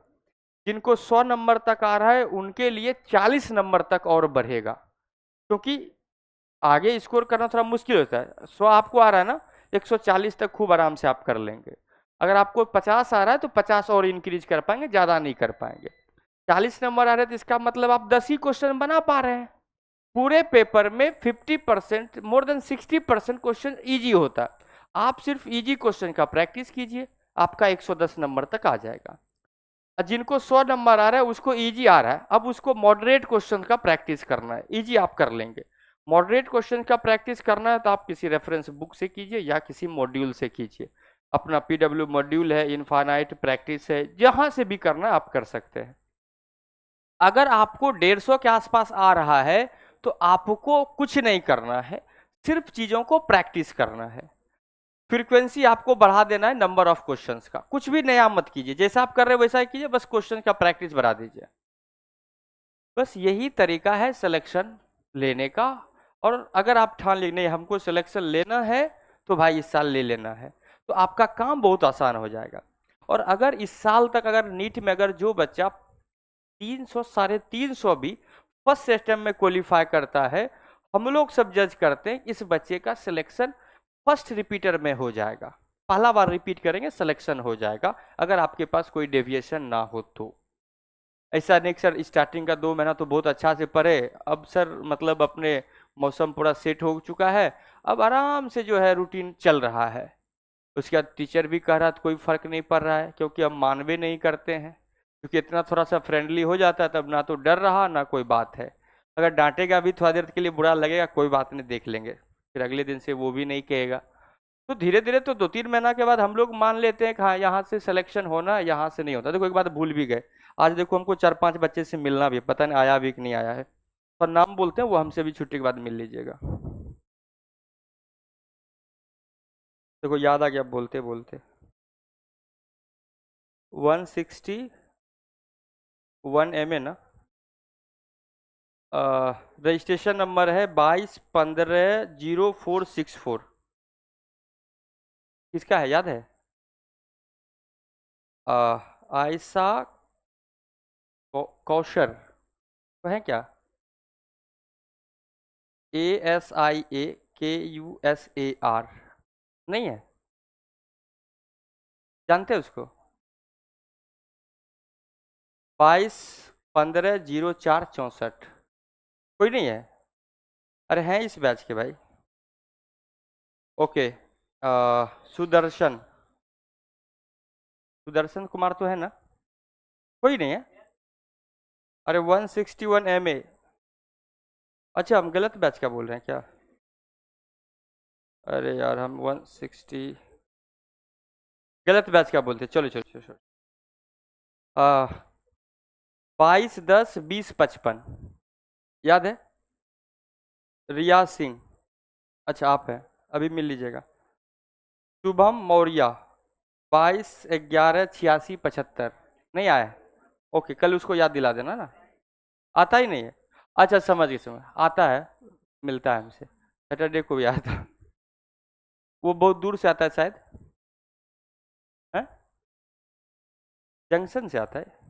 जिनको 100 नंबर तक आ रहा है उनके लिए 40 नंबर तक और बढ़ेगा, क्योंकि आगे स्कोर करना थोड़ा मुश्किल होता है। 100 आपको आ रहा है ना, 140 तक खूब आराम से आप कर लेंगे, अगर आपको 50 आ रहा है तो 50 और इंक्रीज कर पाएंगे, ज्यादा नहीं कर पाएंगे। 40 नंबर आ रहे हैं तो इसका मतलब आप 10 ही क्वेश्चन बना पा रहे हैं, पूरे पेपर में 50% मोर देन 60% क्वेश्चन इजी होता है। आप सिर्फ इजी क्वेश्चन का प्रैक्टिस कीजिए, आपका 110 नंबर तक आ जाएगा। जिनको 100 नंबर आ रहा है उसको इजी आ रहा है, अब उसको मॉडरेट क्वेश्चन का प्रैक्टिस करना है, इजी आप कर लेंगे। मॉडरेट क्वेश्चन का प्रैक्टिस करना है तो आप किसी रेफरेंस बुक से कीजिए या किसी मॉड्यूल से कीजिए, अपना पीडब्ल्यू मॉड्यूल है, इनफाइनाइट प्रैक्टिस है, जहां से भी करना है आप कर सकते हैं। अगर आपको 150 के आसपास आ रहा है तो आपको कुछ नहीं करना है, सिर्फ चीजों को प्रैक्टिस करना है, फ्रीक्वेंसी आपको बढ़ा देना है नंबर ऑफ क्वेश्चंस का, कुछ भी नया मत कीजिए, जैसा आप कर रहे हो वैसा ही कीजिए, बस क्वेश्चन का प्रैक्टिस बढ़ा दीजिए। बस यही तरीका है सिलेक्शन लेने का। और अगर आप ठान ले नहीं हमको सिलेक्शन लेना है तो भाई इस साल ले लेना है, तो आपका काम बहुत आसान हो जाएगा। और अगर इस साल तक अगर नीट में अगर जो बच्चा 300 350 भी फर्स्ट अटेम्प्ट में क्वालिफाई करता है, हम लोग सब जज करते हैं इस बच्चे का सिलेक्शन फर्स्ट रिपीटर में हो जाएगा, पहला बार रिपीट करेंगे सिलेक्शन हो जाएगा, अगर आपके पास कोई डेविएशन ना हो तो। ऐसा नहीं कि सर स्टार्टिंग का 2 महीना तो बहुत अच्छा से पढ़े, अब सर मतलब अपने मौसम पूरा सेट हो चुका है, अब आराम से जो है रूटीन चल रहा है। उसके बाद टीचर भी कह रहा तो कोई फर्क नहीं पड़ रहा है, क्योंकि अब मानवे नहीं करते हैं, क्योंकि इतना थोड़ा सा फ्रेंडली हो जाता है तब ना तो डर रहा ना कोई बात है। अगर डांटेगा भी थोड़ा देर के लिए बुरा लगेगा, कोई बात नहीं देख लेंगे, फिर अगले दिन से वो भी नहीं कहेगा। तो धीरे धीरे तो 2-3 महीना के बाद हम लोग मान लेते हैं कि हाँ यहाँ से सिलेक्शन होना, यहाँ से नहीं होता। देखो एक बात भूल भी गए, आज देखो हमको 4-5 बच्चे से मिलना भी है, पता नहीं आया भी कि नहीं आया है, पर नाम बोलते हैं, वो हमसे भी छुट्टी के बाद मिल लीजिएगा। देखो याद आ गया बोलते बोलते। 161 एम ए ना। रजिस्ट्रेशन नंबर है 22150464। किसका है याद है? आयशा कौशर तो है क्या? ASIAKUSAR नहीं है? जानते हैं उसको? 22150464। कोई नहीं है? अरे हैं इस बैच के भाई। ओके। सुदर्शन, सुदर्शन कुमार तो है ना? कोई नहीं है? अरे 161 MA। अच्छा हम गलत बैच का बोल रहे हैं क्या? अरे यार हम 160 गलत बैच का बोलते, चलो चलो चलो चलो। 22102055 याद है? रिया सिंह, अच्छा आप हैं, अभी मिल लीजिएगा। शुभम मौर्य 22118675 नहीं आया है? ओके कल उसको याद दिला देना ना। आता ही नहीं है? अच्छा समझ गए समझ, आता है, मिलता है हमसे, सैटरडे को भी आया था। वो बहुत दूर से आता है शायद, है? जंक्शन से आता है।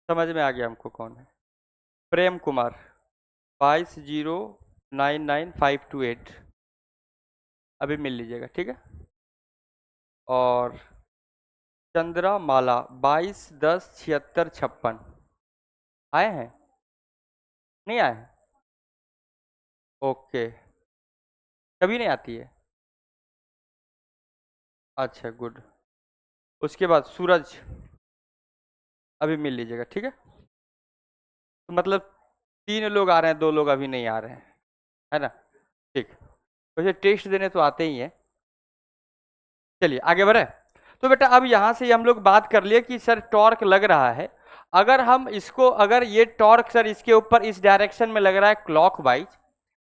समझ में आ गया हमको कौन है। प्रेम कुमार 22099528 अभी मिल लीजिएगा ठीक है। और चंद्रा माला 22107656 आए हैं? नहीं आए हैं? ओके, कभी नहीं आती है? अच्छा गुड। उसके बाद सूरज अभी मिल लीजिएगा ठीक है। तो मतलब 3 लोग आ रहे हैं, 2 लोग अभी नहीं आ रहे हैं, है ना? ठीक। वैसे टेस्ट देने तो आते ही हैं। चलिए आगे बढ़े। तो बेटा अब यहाँ से हम लोग बात कर लिए कि सर टॉर्क लग रहा है, अगर हम इसको, अगर ये टॉर्क सर इसके ऊपर इस डायरेक्शन में लग रहा है क्लॉकवाइज,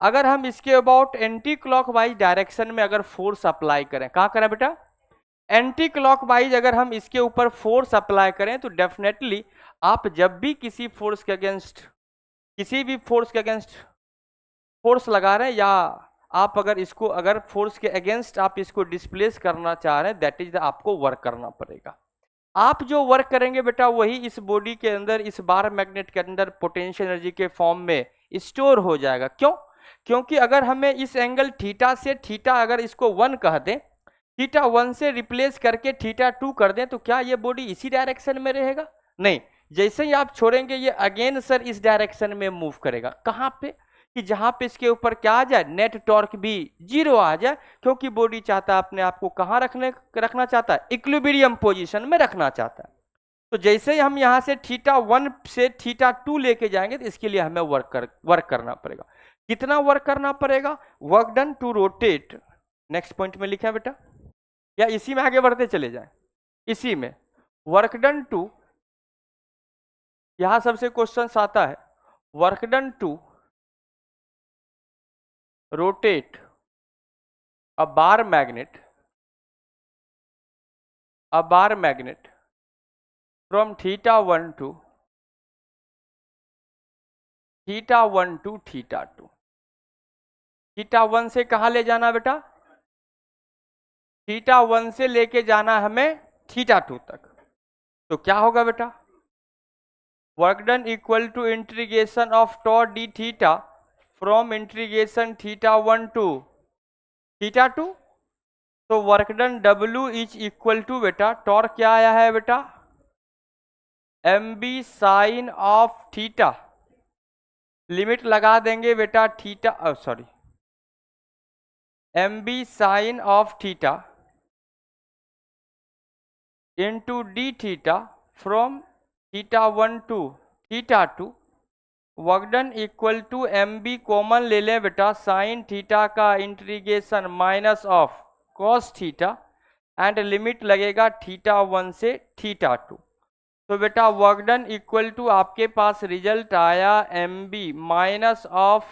अगर हम इसके अबाउट एंटी क्लॉकवाइज डायरेक्शन में अगर फोर्स अप्लाई करें, कहाँ करें बेटा? एंटी क्लॉकवाइज अगर हम इसके ऊपर फोर्स अप्लाई करें तो डेफिनेटली आप जब भी किसी फोर्स के अगेंस्ट, किसी भी फोर्स के अगेंस्ट फोर्स लगा रहे हैं, या आप अगर इसको, अगर फोर्स के अगेंस्ट आप इसको डिस्प्लेस करना चाह रहे हैं, दैट इज आपको वर्क करना पड़ेगा। आप जो वर्क करेंगे बेटा वही इस बॉडी के अंदर, इस बार मैग्नेट के अंदर पोटेंशियल एनर्जी के फॉर्म में स्टोर हो जाएगा। क्यों? क्योंकि अगर हमें इस एंगल थीटा से, थीटा अगर इसको 1 कह दें, थीटा 1 से रिप्लेस करके थीटा 2 कर दें, तो क्या ये बॉडी इसी डायरेक्शन में रहेगा? नहीं, जैसे ही आप छोड़ेंगे ये अगेन सर इस डायरेक्शन में मूव करेगा। कहां पे? कि जहां पे इसके ऊपर क्या आ जाए, नेट टॉर्क भी 0 आ जाए, क्योंकि बॉडी चाहता है अपने आप को कहां रखना चाहता है, इक्विलिब्रियम पोजीशन में रखना चाहता है। तो जैसे ही हम यहां से थीटा 1 से थीटा 2 लेके जाएंगे, तो इसके लिए हमें वर्क करना पड़ेगा। कितना वर्क करना पड़ेगा? Work done to rotate, next point में लिखा है बेटा, या इसी में आगे बढ़ते चले जाए? इसी में वर्क डन टू, यहां सबसे क्वेश्चन आता है, work done to rotate a bar magnet, from theta 1 to theta 1 to theta 2। Theta 1 से कहां ले जाना बेटा? थीटा 1 से लेके जाना हमें थीटा 2 तक। तो क्या होगा बेटा? Work done equal to integration of tau D theta from integration theta 1 to theta 2। तो work done W is equal to बेटा टॉर्क क्या आया है बेटा, mb sine of theta, limit लगा देंगे बेटा theta, sorry mb sine of theta into D theta from theta 1 to theta 2, work done equal to M B common ले लें बेटा साइन थीटा का integration minus of cos theta and limit लगेगा theta 1 से theta 2। तो बेटा work done equal to आपके पास रिजल्ट आया M B minus of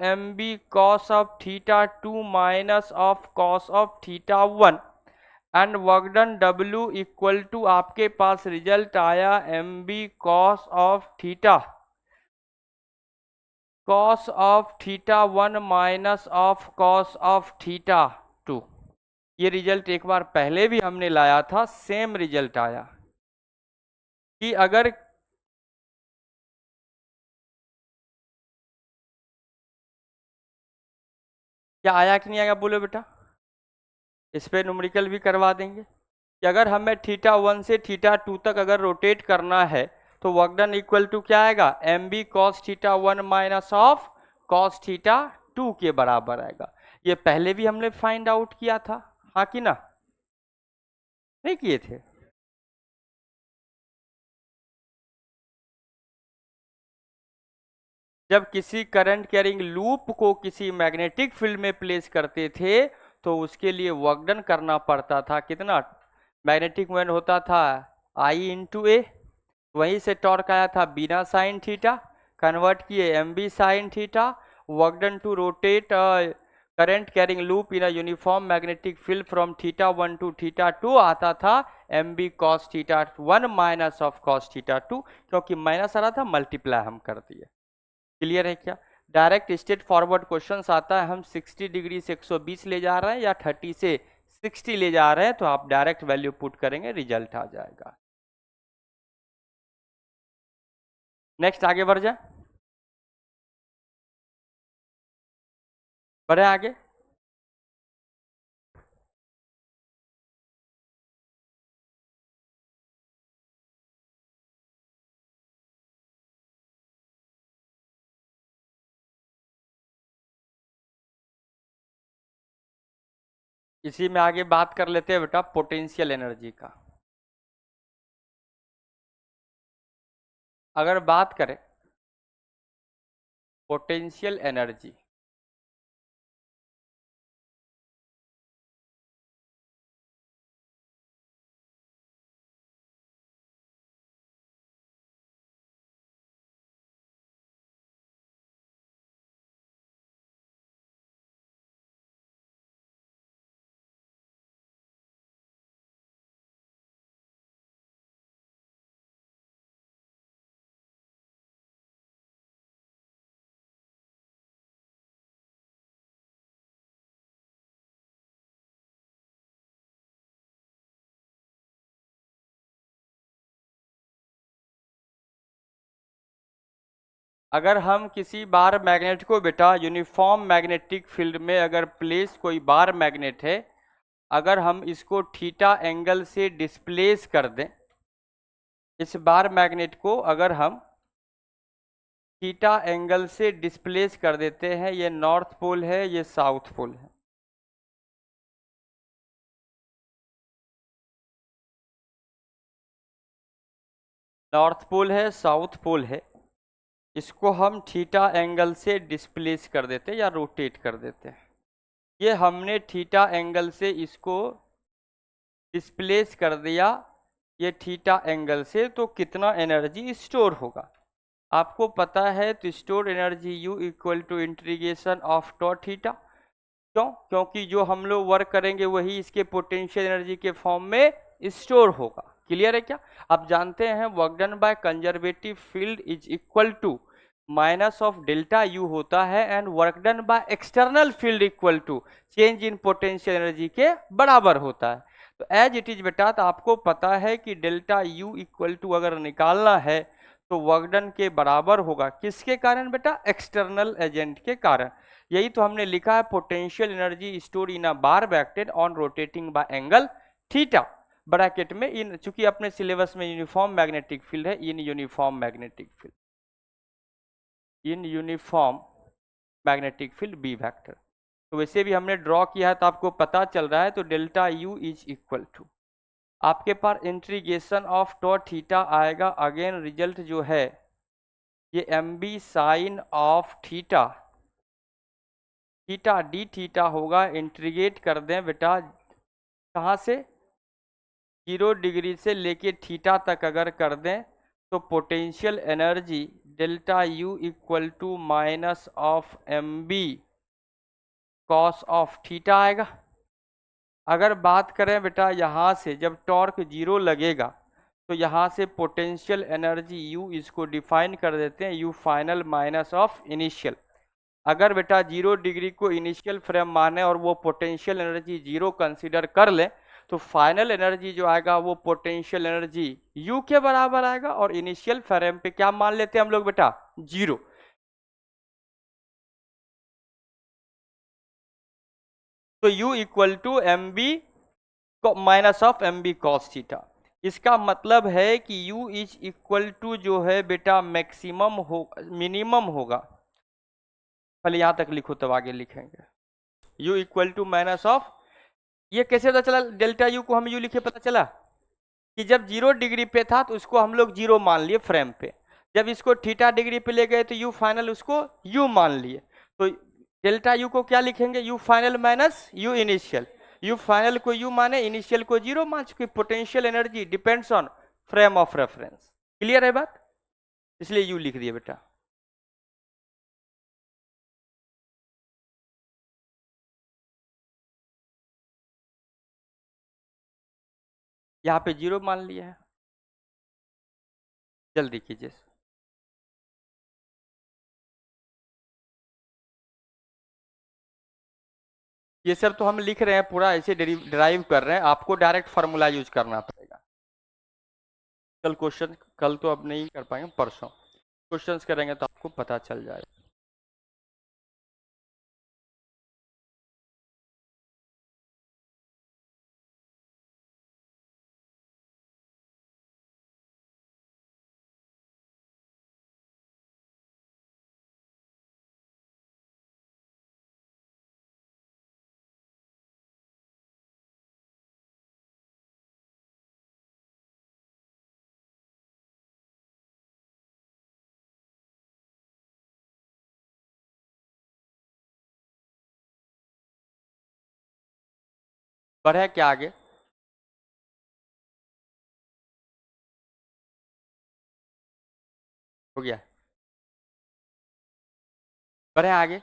M B cos of theta 2 minus of cos of theta 1 and work done W equal to आपके पास result आया M B cos of theta 1 minus of cos of theta 2। ये result एक बार पहले भी हमने लाया था, सेम रिजल्ट आया कि अगर क्या आया कि नहीं आया बोलो बेटा, इस पे न्यूमेरिकल भी करवा देंगे कि अगर हमें थीटा 1 से थीटा 2 तक अगर रोटेट करना है तो वर्क डन इक्वल टू क्या आएगा, M B cos theta 1 minus of cos theta 2 के बराबर आएगा। ये पहले भी हमने फाइंड आउट किया था, हाँ कि ना, नहीं किए थे। जब किसी करंट कैरिंग लूप को किसी मैग्नेटिक फील्ड में प्लेस करते थे तो उसके लिए वर्क डन करना पड़ता था, कितना मैग्नेटिक मोमेंट होता था आई इंटू ए, वहीं से टॉर्क आया था बिना साइन थीटा, कन्वर्ट किए M B sine theta, work done to rotate current carrying loop in a uniform magnetic field from theta 1 to theta 2 आता था M B cos theta 1 minus of cos theta 2, क्योंकि minus आ रहा था multiply हम कर दिए। Clear है क्या? डायरेक्ट स्ट्रेट फॉरवर्ड क्वेश्चंस आता है, हम 60 डिग्री से 120 ले जा रहे हैं या 30 से 60 ले जा रहे हैं, तो आप डायरेक्ट वैल्यू पुट करेंगे, रिजल्ट आ जाएगा। नेक्स्ट आगे बढ़ जाए, बढ़े आगे। इसी में आगे बात कर लेते हैं बेटा पोटेंशियल एनर्जी का। अगर बात करें पोटेंशियल एनर्जी, अगर हम किसी बार मैग्नेट को बेटा यूनिफॉर्म मैग्नेटिक फील्ड में अगर प्लेस कोई बार मैग्नेट है, अगर हम इसको थीटा एंगल से डिस्प्लेस कर दें, इस बार मैग्नेट को अगर हम थीटा एंगल से डिस्प्लेस कर देते हैं, ये नॉर्थ पोल है, ये साउथ पोल है, नॉर्थ पोल है साउथ पोल है, इसको हम थीटा एंगल से डिस्प्लेस कर देते हैं या रोटेट कर देते हैं। ये हमने थीटा एंगल से इसको डिस्प्लेस कर दिया ये थीटा एंगल से, तो कितना एनर्जी स्टोर होगा आपको पता है, तो store energy U equal to integration of tau theta. क्यों? क्योंकि जो हम लोग वर्क करेंगे वही इसके पोटेंशियल एनर्जी के फॉर्म में स्टोर होगा। क्लियर है क्या? आप जानते हैं work done by conservative field is equal to minus of delta U होता है and work done by external field equal to change in potential energy के बराबर होता है। तो एज इट इज बेटा, तो आपको पता है कि डेल्टा U इक्वल टू अगर निकालना है तो वर्क डन के बराबर होगा, किसके कारण बेटा? एक्सटर्नल एजेंट के कारण। यही तो हमने लिखा है, potential energy store in a bar vector on rotating bye angle theta, bracket में इन, चूंकि अपने सिलेबस में यूनिफॉर्म मैग्नेटिक फील्ड है, in uniform magnetic field, in uniform magnetic field B vector. तो वैसे भी हमने ड्रॉ किया है तो आपको पता चल रहा है, तो delta U is equal to आपके पास इंटीग्रेशन ऑफ टॉट थीटा आएगा, अगेन रिजल्ट जो है ये M B sine of theta, theta d theta होगा, इंटीग्रेट कर दें बेटा कहाँ से, 0 डिग्री से लेके थीटा तक अगर कर दें तो potential energy delta U equal to minus of M B cos of theta आएगा। अगर बात करें बेटा यहाँ से जब टॉर्क 0 लगेगा तो यहाँ से पोटेंशियल एनर्जी यू, इसको डिफाइन कर देते हैं you final minus of initial. अगर बेटा 0 डिग्री को इनिशियल फ्रेम माने और वो पोटेंशियल एनर्जी 0 कंसीडर कर ले, तो फाइनल एनर्जी जो आएगा वो पोटेंशियल एनर्जी यू के बराबर आएगा, और इनिशियल फ्रेम पे क्या मान लेते हैं हम लोग बेटा, 0। तो u equal to M B minus of M B cos theta. इसका मतलब है कि u इज इक्वल टू जो है बेटा मैक्सिमम हो, मिनिमम होगा, पहले यहां तक लिखो तब आगे लिखेंगे। u equal to minus of, ये कैसे पता चला डेल्टा u को हम u लिखे, पता चला कि जब 0 डिग्री पे था तो उसको हम लोग 0 मान लिए फ्रेम पे, जब इसको थीटा डिग्री पे ले गए तो u फाइनल उसको u मान लिए, तो डेल्टा u को क्या लिखेंगे, u final minus u initial, u final को u माने, इनिशियल को 0 मान, चुके potential energy depends on frame of reference. Clear है बात, इसलिए u लिख दिए बेटा। यहाँ पे 0 मान लिया है, जल्दी कीजिए। ये सब तो हम लिख रहे हैं, पूरा ऐसे डिराइव कर रहे हैं, आपको डायरेक्ट फार्मूला यूज करना पड़ेगा। कल क्वेश्चन, कल तो अब नहीं कर पाएंगे, परसों क्वेश्चंस करेंगे तो आपको पता चल जाएगा। बढ़े क्या आगे, हो गया, बढ़े आगे।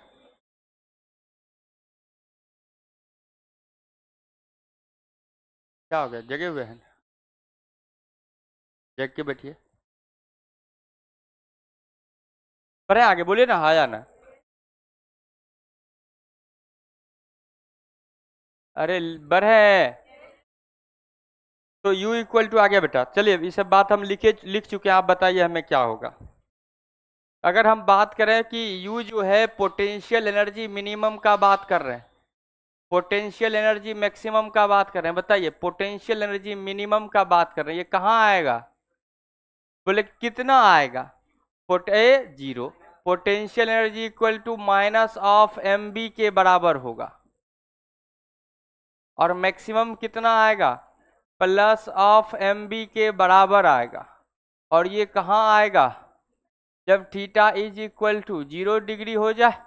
क्या हो गया, जगे हुए हैं, जग के बैठिए, बढ़े आगे, बोलिए ना, हाँ या ना। अरे बढ़े, तो u इक्वल टू आ गया बेटा। चलिए ये सब बात हम लिख चुके हैं, आप बताइए हमें क्या होगा। अगर हम बात करें कि u जो है पोटेंशियल एनर्जी मिनिमम का बात कर रहे हैं, पोटेंशियल एनर्जी मैक्सिमम का बात कर रहे हैं, बताइए पोटेंशियल एनर्जी मिनिमम का बात कर रहे हैं, ये कहाँ आएगा, बोले कितना आएगा, पोटे 0, potential energy equal to minus of M B के बराबर होगा, और मैक्सिमम कितना आएगा, प्लस ऑफ एम बी के बराबर आएगा। और ये कहाँ आएगा, जब theta is equal to 0 degree हो जाए,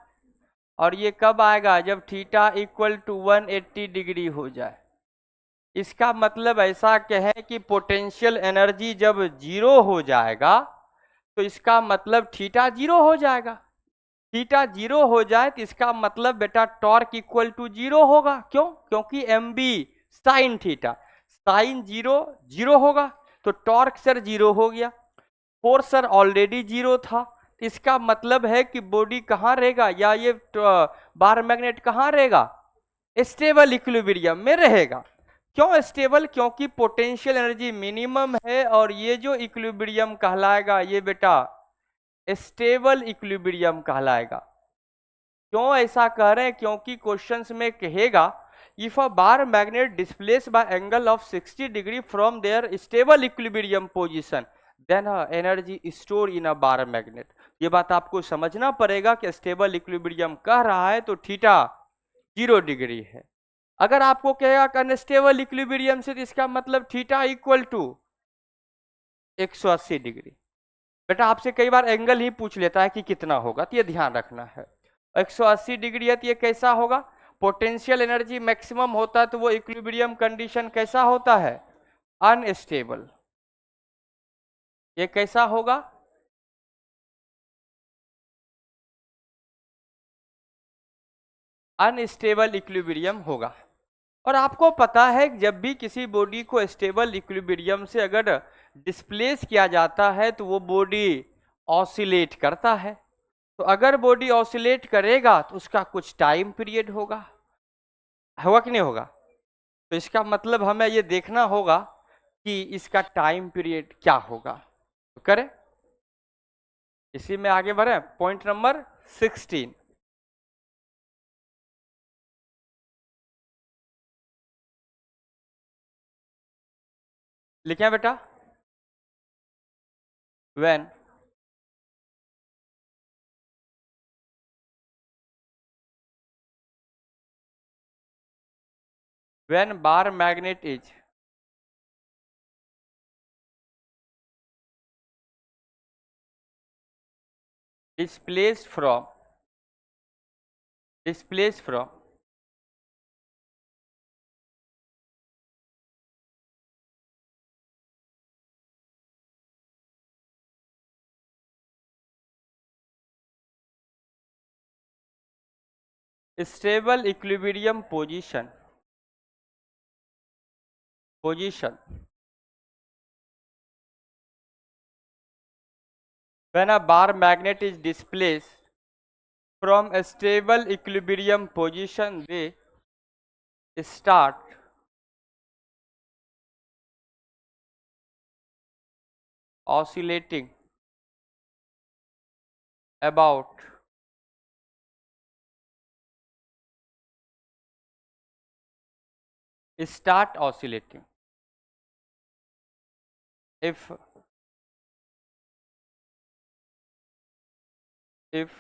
और ये कब आएगा, जब थीटा इक्वल टू 180 डिग्री हो जाए। इसका मतलब ऐसा कहें कि पोटेंशियल एनर्जी जब 0 हो जाएगा तो इसका मतलब थीटा 0 हो जाएगा। थीटा 0 हो जाए तो इसका मतलब बेटा टॉर्क इक्वल टू 0 होगा, क्यों, क्योंकि M B sine theta, sine 0 0 होगा, तो टॉर्क सर 0 हो गया, फोर्स सर ऑलरेडी 0 था। इसका मतलब है कि बॉडी कहाँ रहेगा, या ये बार मैग्नेट कहाँ रहेगा, स्टेबल इक्विलिब्रियम में रहेगा। क्यों स्टेबल, क्योंकि पोटेंशियल एनर्जी मिनिमम है, और ये जो इक्विलिब्रियम कहलाएगा ये बेटा स्टेबल इक्विलिब्रियम कहलाएगा। क्यों ऐसा कह रहे हैं? क्योंकि क्वेश्चंस में कहेगा if a bar magnet displace by angle of 60 degree from there stable equilibrium position then energy store in a bar magnet. ये बात आपको समझना पड़ेगा कि स्टेबल इक्विलिब्रियम कह रहा है तो थीटा 0 डिग्री है। अगर आपको कहेगा कि अनस्टेबल इक्विलिब्रियम से, तो इसका मतलब थीटा इक्वल टू 180 डिग्री। बेटा आपसे कई बार एंगल ही पूछ लेता है कि कितना होगा, तो ये ध्यान रखना है। 180 डिग्री है तो ये कैसा होगा? पोटेंशियल एनर्जी मैक्सिमम होता है तो वो इक्विलिब्रियम कंडीशन कैसा होता है? अनस्टेबल। ये कैसा होगा? अनस्टेबल इक्विलिब्रियम होगा। और आपको पता है जब भी किसी बॉडी को स्टेबल इक्विलिब्रियम से अगर डिस्प्लेस किया जाता है तो वो बॉडी ऑसिलेट करता है। तो अगर बॉडी ऑसिलेट करेगा तो उसका कुछ टाइम पीरियड होगा, होगा कि नहीं होगा? तो इसका मतलब हमें ये देखना होगा कि इसका टाइम पीरियड क्या होगा। तो करें, इसी में आगे बढ़े। पॉइंट नंबर 16, लिखे बेटा। When bar magnet is displaced from stable equilibrium position when a bar magnet is displaced from a stable equilibrium position, they start oscillating about if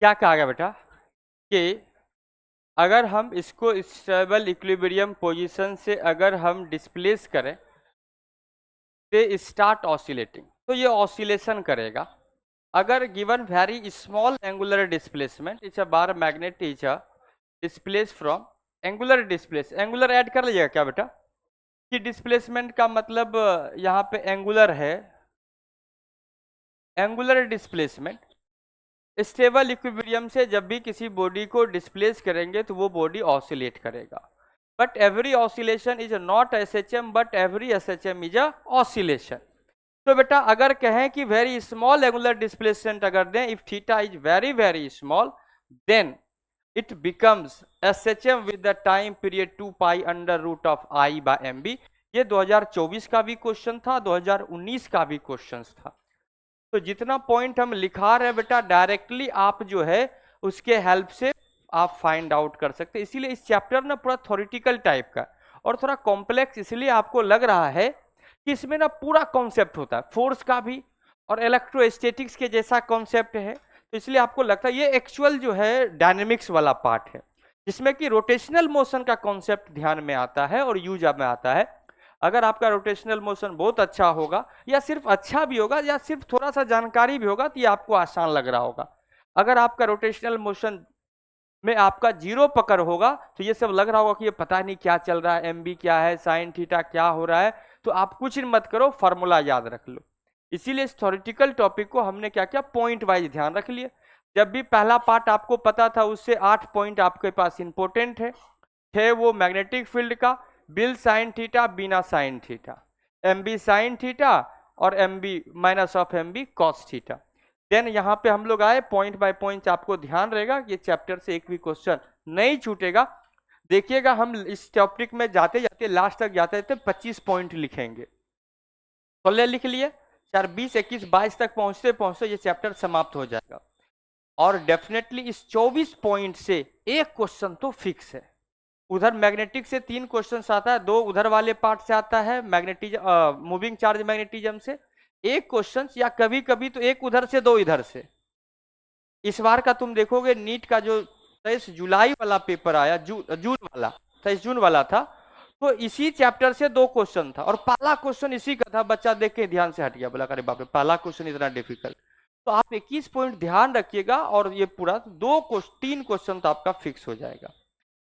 क्या कहा गया बेटा कि अगर हम इसको स्टेबल इक्विलिब्रियम पोजीशन से अगर हम डिस्प्लेस करें तो स्टार्ट ऑसिलेटिंग, तो ये ऑसिलेशन करेगा। अगर given very small angular displacement is a bar magnet is a displace from angular displace, angular add कर लीजिएगा क्या बेटा कि डिस्प्लेसमेंट का मतलब यहाँ पे एंगुलर है, एंगुलर डिस्प्लेसमेंट। स्टेबल इक्विलिब्रियम से जब भी किसी बॉडी को डिस्प्लेस करेंगे तो वो बॉडी ऑसिलेट करेगा। But every oscillation is not SHM, but every SHM is a oscillation. तो बेटा अगर कहें कि वेरी स्मॉल एंगुलर डिस्प्लेसमेंट अगर दें, if theta is very very small, then it becomes SHM with the time period 2 pi under root of I by MB। ये 2024 का भी क्वेश्चन था, 2019 का भी क्वेश्चन था। तो जितना पॉइंट हम लिखा रहे हैं बेटा डायरेक्टली आप जो है उसके हेल्प से आप फाइंड आउट कर सकते हैं। इसीलिए इस चैप्टर ना पूरा थ्योरेटिकल टाइप का और थोड़ा कॉम्प्लेक्स इसलिए आपको लग रहा है कि इसमें ना पूरा कॉन्सेप्ट होता है, फोर्स का भी और इलेक्ट्रोस्टैटिक्स के जैसा कॉन्सेप्ट है। तो इसलिए आपको लगता है ये एक्चुअल जो है डायनेमिक्स वाला पार्ट है, जिसमें कि रोटेशनल मोशन का कॉन्सेप्ट ध्यान में आता है और यूज में आता है। अगर आपका रोटेशनल मोशन बहुत अच्छा होगा या सिर्फ अच्छा भी होगा या सिर्फ थोड़ा सा जानकारी भी होगा तो ये आपको आसान लग रहा होगा। अगर आपका रोटेशनल मोशन में आपका जीरो पकड़ होगा तो ये सब लग रहा होगा कि ये पता नहीं क्या चल रहा है, एमबी क्या है, साइन थीटा क्या हो रहा है। तो आप कुछ मत करो, फार्मूला याद रख लो। इसीलिए इस थ्योरेटिकल टॉपिक को हमने क्या किया, पॉइंट वाइज ध्यान रख लिया। जब भी पहला पार्ट आपको पता था उससे 8 पॉइंट आपके पास इंपॉर्टेंट है वो मैग्नेटिक फील्ड का, बिल साइन थीटा बिना sine theta, M B sine theta और M B minus of M B cos theta. Then यहाँ पे हम लोग आए पॉइंट बाय पॉइंट, आपको ध्यान रहेगा ये चैप्टर से एक भी क्वेश्चन नहीं छूटेगा। देखिएगा हम इस टॉपिक में जाते जाते लास्ट तक जाते थे 25 पॉइंट लिखेंगे। 16 लिख लिए, 4 20 21 22 तक पहुंचते पहुंचते ये चैप्टर समाप्त हो जाएगा। और डेफिनेटली इस 24 पॉइंट से एक क्वेश्चन तो फिक्स है। उधर मैग्नेटिक से 3 क्वेश्चन आता है, 2 उधर वाले पार्ट से आता है मैग्नेटिज्म मूविंग चार्ज मैग्नेटिज्म से एक क्वेश्चन, या कभी कभी तो एक उधर से 2 इधर से। इस बार का तुम देखोगे नीट का जो 23 जुलाई वाला पेपर आया, जून वाला 23 जून वाला था, तो इसी चैप्टर से 2 क्वेश्चन था और पहला क्वेश्चन इसी का था। बच्चा देख के ध्यान से हट गया, बोला अरे बाप रे पहला क्वेश्चन इतना डिफिकल्ट। तो आप 21 पॉइंट ध्यान रखिएगा और ये पूरा 3 क्वेश्चन तो आपका फिक्स हो जाएगा।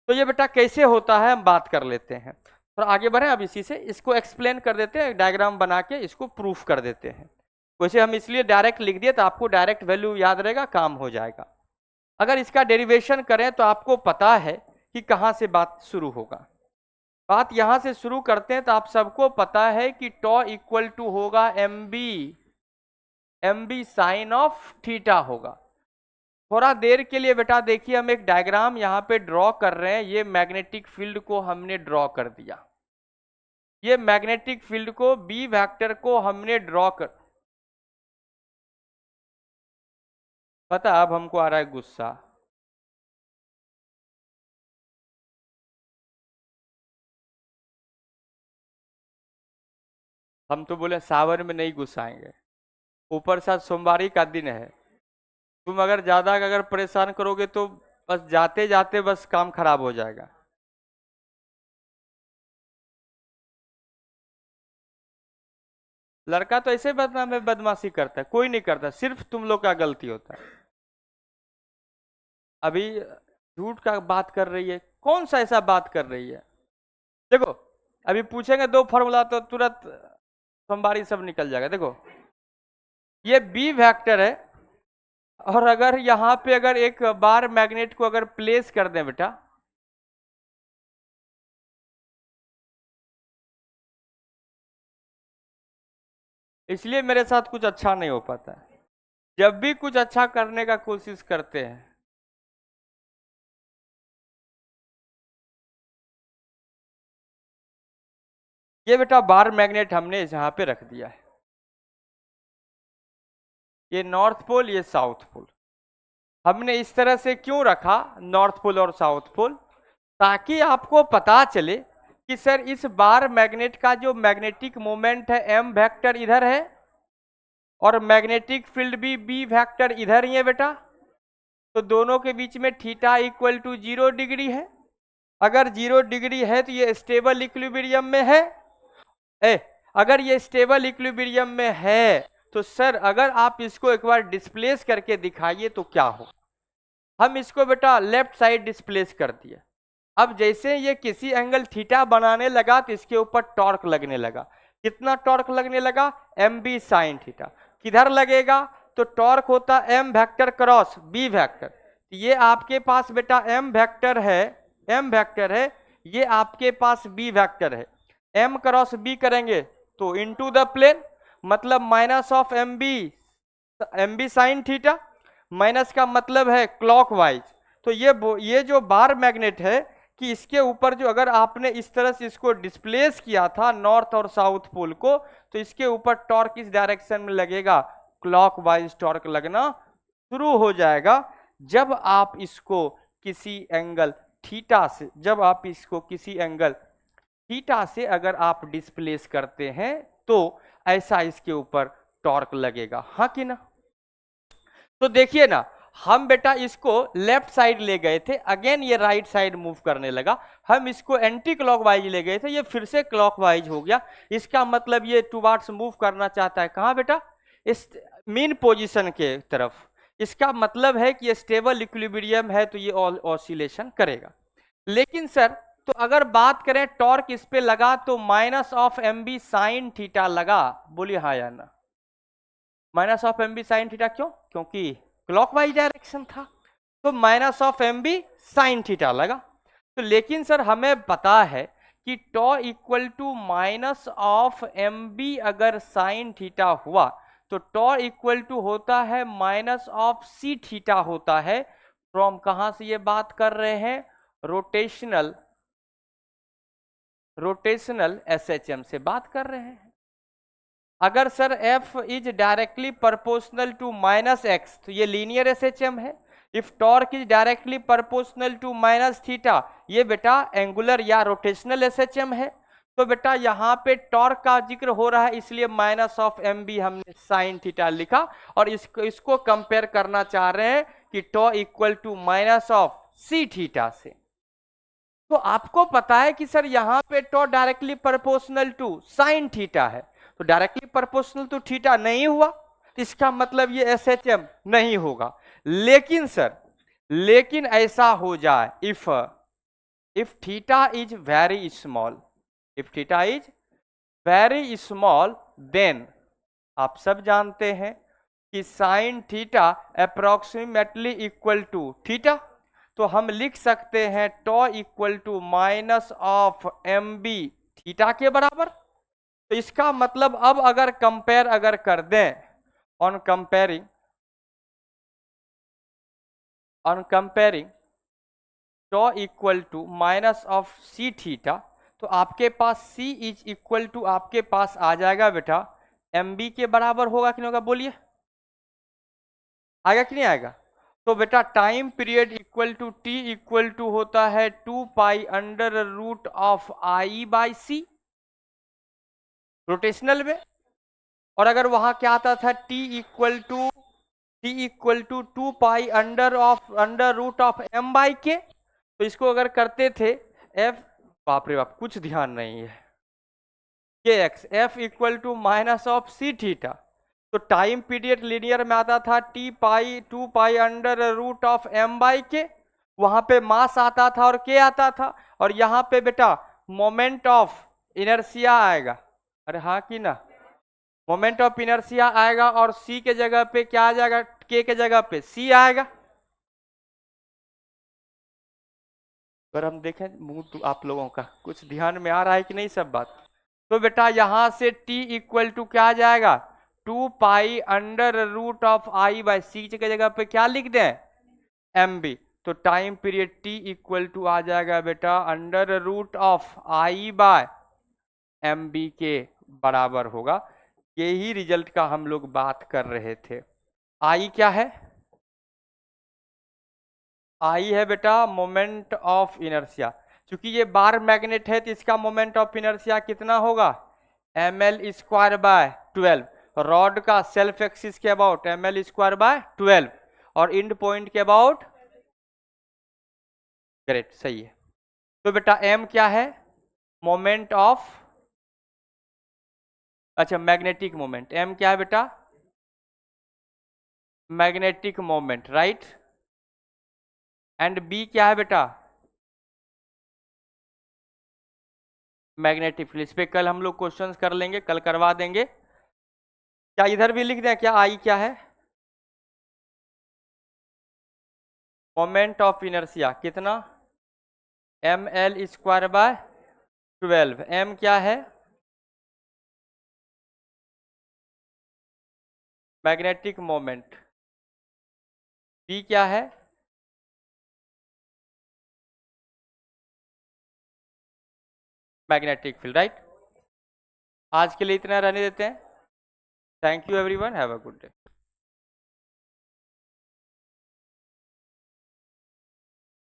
तो ये बेटा कैसे होता है हम बात कर लेते हैं, और आगे बढ़े। अब इसी से इसको एक्सप्लेन कर देते हैं, डायग्राम बना के इसको प्रूफ कर देते हैं। वैसे हम इसलिए डायरेक्ट लिख दिए तो आपको डायरेक्ट वैल्यू याद रहेगा, काम हो जाएगा। अगर इसका डेरिवेशन करें तो आपको पता है कि कहाँ से बात शुरू होगा। बात यहाँ से शुरू करते हैं तो आप सबको पता है कि टॉ इक्वल टू होगा M B sine of theta होगा। थोड़ा देर के लिए बेटा देखिए हम एक डायग्राम यहाँ पे ड्रॉ कर रहे हैं। ये मैग्नेटिक फील्ड को हमने ड्रॉ कर दिया, ये मैग्नेटिक फील्ड को बी वेक्टर को हमने ड्रॉ कर, पता अब हमको आ रहा है गुस्सा। हम तो बोले सावन में नहीं गुस्साएंगे, ऊपर से सोमवारी का दिन है। तुम अगर ज्यादा अगर परेशान करोगे तो बस जाते जाते बस काम खराब हो जाएगा। लड़का तो ऐसे बदमाशी करता है, कोई नहीं करता, सिर्फ तुम लोग का गलती होता है। अभी झूठ का बात कर रही है, कौन सा ऐसा बात कर रही है? देखो अभी पूछेंगे 2 फॉर्मूला तो तुरंत सोमवारी सब निकल जाएगा। देखो ये बी वेक्टर है और अगर यहाँ पे अगर एक बार मैग्नेट को अगर प्लेस कर दें बेटा, इसलिए मेरे साथ कुछ अच्छा नहीं हो पाता है। जब भी कुछ अच्छा करने का कोशिश करते हैं, ये बेटा बार मैग्नेट हमने यहाँ पे रख दिया है, ये नॉर्थ पोल ये साउथ पोल। हमने इस तरह से क्यों रखा नॉर्थ पोल और साउथ पोल, ताकि आपको पता चले कि सर इस बार मैग्नेट का जो मैग्नेटिक मोमेंट है एम वेक्टर इधर है और मैग्नेटिक फील्ड भी बी वेक्टर इधर ही है बेटा। तो दोनों के बीच में थीटा इक्वल टू 0 डिग्री है। अगर 0 डिग्री है तो ये स्टेबल इक्विलिब्रियम में है। अगर ये स्टेबल इक्विलिब्रियम में है तो सर अगर आप इसको एक बार डिस्प्लेस करके दिखाइए तो क्या हो। हम इसको बेटा लेफ्ट साइड डिस्प्लेस कर दिए। अब जैसे ये किसी एंगल थीटा बनाने लगा तो इसके ऊपर टॉर्क लगने लगा। कितना टॉर्क लगने लगा? M B sine theta. किधर लगेगा? तो टॉर्क होता M vector cross B vector. ये आपके पास बेटा एम वेक्टर है, एम वेक्टर है, ये आपके पास बी वेक्टर है। एम क्रॉस बी करेंगे तो इनटू द प्लेन, मतलब minus of M B sine theta. Minus का मतलब है क्लॉकवाइज, तो ये जो बार मैग्नेट है कि इसके ऊपर जो अगर आपने इस तरह से इसको डिस्प्लेस किया था नॉर्थ और साउथ पोल को, तो इसके ऊपर टॉर्क इस डायरेक्शन में लगेगा, क्लॉकवाइज टॉर्क लगना शुरू हो जाएगा। जब आप इसको किसी एंगल थीटा से, जब आप इसको किसी एंगल थीटा से अगर आप डिस्प्लेस करते हैं तो ऐसा इसके ऊपर टॉर्क लगेगा, हाँ कि ना। तो देखिए ना, हम बेटा इसको लेफ्ट साइड ले गए थे, अगेन ये राइट साइड मूव करने लगा। हम इसको एंटी क्लॉकवाइज ले गए थे, ये फिर से क्लॉकवाइज हो गया। इसका मतलब ये टुवार्ड्स मूव करना चाहता है कहाँ बेटा, इस मीन पोजीशन के तरफ। इसका मतलब है कि ये स्टेबल इक्विलिब्रियम है तो ये ऑसिलेशन करेगा। लेकिन सर, तो अगर बात करें टॉर्क इस पे लगा तो minus of M B sine theta लगा, बोलिए हाँ या ना। Minus of M B sine theta क्यों, क्योंकि क्लॉकवाइज डायरेक्शन था, तो minus of M B sine theta लगा। तो लेकिन सर हमें पता है कि tau equal to minus of M B अगर साइन थीटा हुआ तो टॉ इक्वल टू होता है माइनस ऑफ सी थीटा होता है। फ्रॉम कहां से ये बात कर रहे हैं, रोटेशनल एसएचएम से बात कर रहे हैं। अगर sir f is directly proportional to minus X तो ये लीनियर एसएचएम है। If torque is directly proportional to minus theta, ये बेटा एंगुलर या रोटेशनल एसएचएम है। तो बेटा यहाँ पे टॉर्क का जिक्र हो रहा है, इसलिए माइनस ऑफ एम बी हमने साइन थीटा लिखा, और इसको कंपेयर करना चाह रहे हैं कि tau equal to minus of C theta से। तो आपको पता है कि सर यहाँ पे tau directly proportional to sine theta है, तो डायरेक्टली प्रोपोर्शनल टू थीटा नहीं हुआ, इसका मतलब ये एसएचएम नहीं होगा। लेकिन सर, लेकिन ऐसा हो जाए if theta is very small, if theta is very small, then आप सब जानते हैं कि sine theta approximately equal to theta, तो हम लिख सकते हैं tau equal to minus of M B theta के बराबर। तो इसका मतलब अब अगर कंपेयर अगर कर दें, on comparing tau equal to minus of C theta, तो आपके पास c इज इक्वल टू आपके पास आ जाएगा बेटा एम बी के बराबर होगा कि नहीं होगा, बोलिए आएगा कि नहीं आएगा। तो बेटा time period equal to T equal to होता है 2 pi under root of I by C rotational में, और अगर वहां क्या आता था T equal to 2 pi under root of M by K, तो इसको अगर करते थे एफ, बाप रे बाप कुछ ध्यान नहीं है, के X F equal to minus of C theta, तो टाइम पीरियड लीनियर में आता था T pi 2 pi under root of M by K, वहां पे मास आता था और के आता था, और यहाँ पे बेटा मोमेंट ऑफ इनर्सिया आएगा, अरे हाँ कि ना, मोमेंट ऑफ इनर्सिया आएगा, और सी के जगह पे क्या आ जाएगा, के जगह पे सी आएगा। अगर हम देखें मुंह तो आप लोगों का कुछ ध्यान में आ रहा है कि नहीं सब बात। तो बेटा यहां से t इक्वल टू क्या आ जाएगा, 2 pi under root of I by C की जगह पे क्या लिख दें, एम बी, तो time period t equal to आ जाएगा बेटा under root of I by M B के बराबर होगा। यही रिजल्ट का हम लोग बात कर रहे थे। आई क्या है, आई है बेटा मोमेंट ऑफ इनर्शिया, क्योंकि ये बार मैग्नेट है तो इसका मोमेंट ऑफ इनर्शिया कितना होगा, M L square by 12, rod का सेल्फ एक्सिस के about M L square by 12, और इंड पॉइंट के अबाउट, ग्रेट सही है। तो बेटा एम क्या है, मोमेंट ऑफ, अच्छा मैग्नेटिक मोमेंट, एम क्या है बेटा, magnetic moment right, and B क्या है बेटा, मैग्नेटिक फील्ड। इस पे कल हम लोग क्वेश्चंस कर लेंगे, कल करवा देंगे। क्या इधर भी लिख दें क्या, आई क्या है, मोमेंट ऑफ इनर्शिया कितना, M L square by 12, M क्या है, मैग्नेटिक मोमेंट, बी क्या है, मैग्नेटिक फील्ड, राइट। आज के लिए इतना रहने देते हैं। Thank you everyone, have a good day.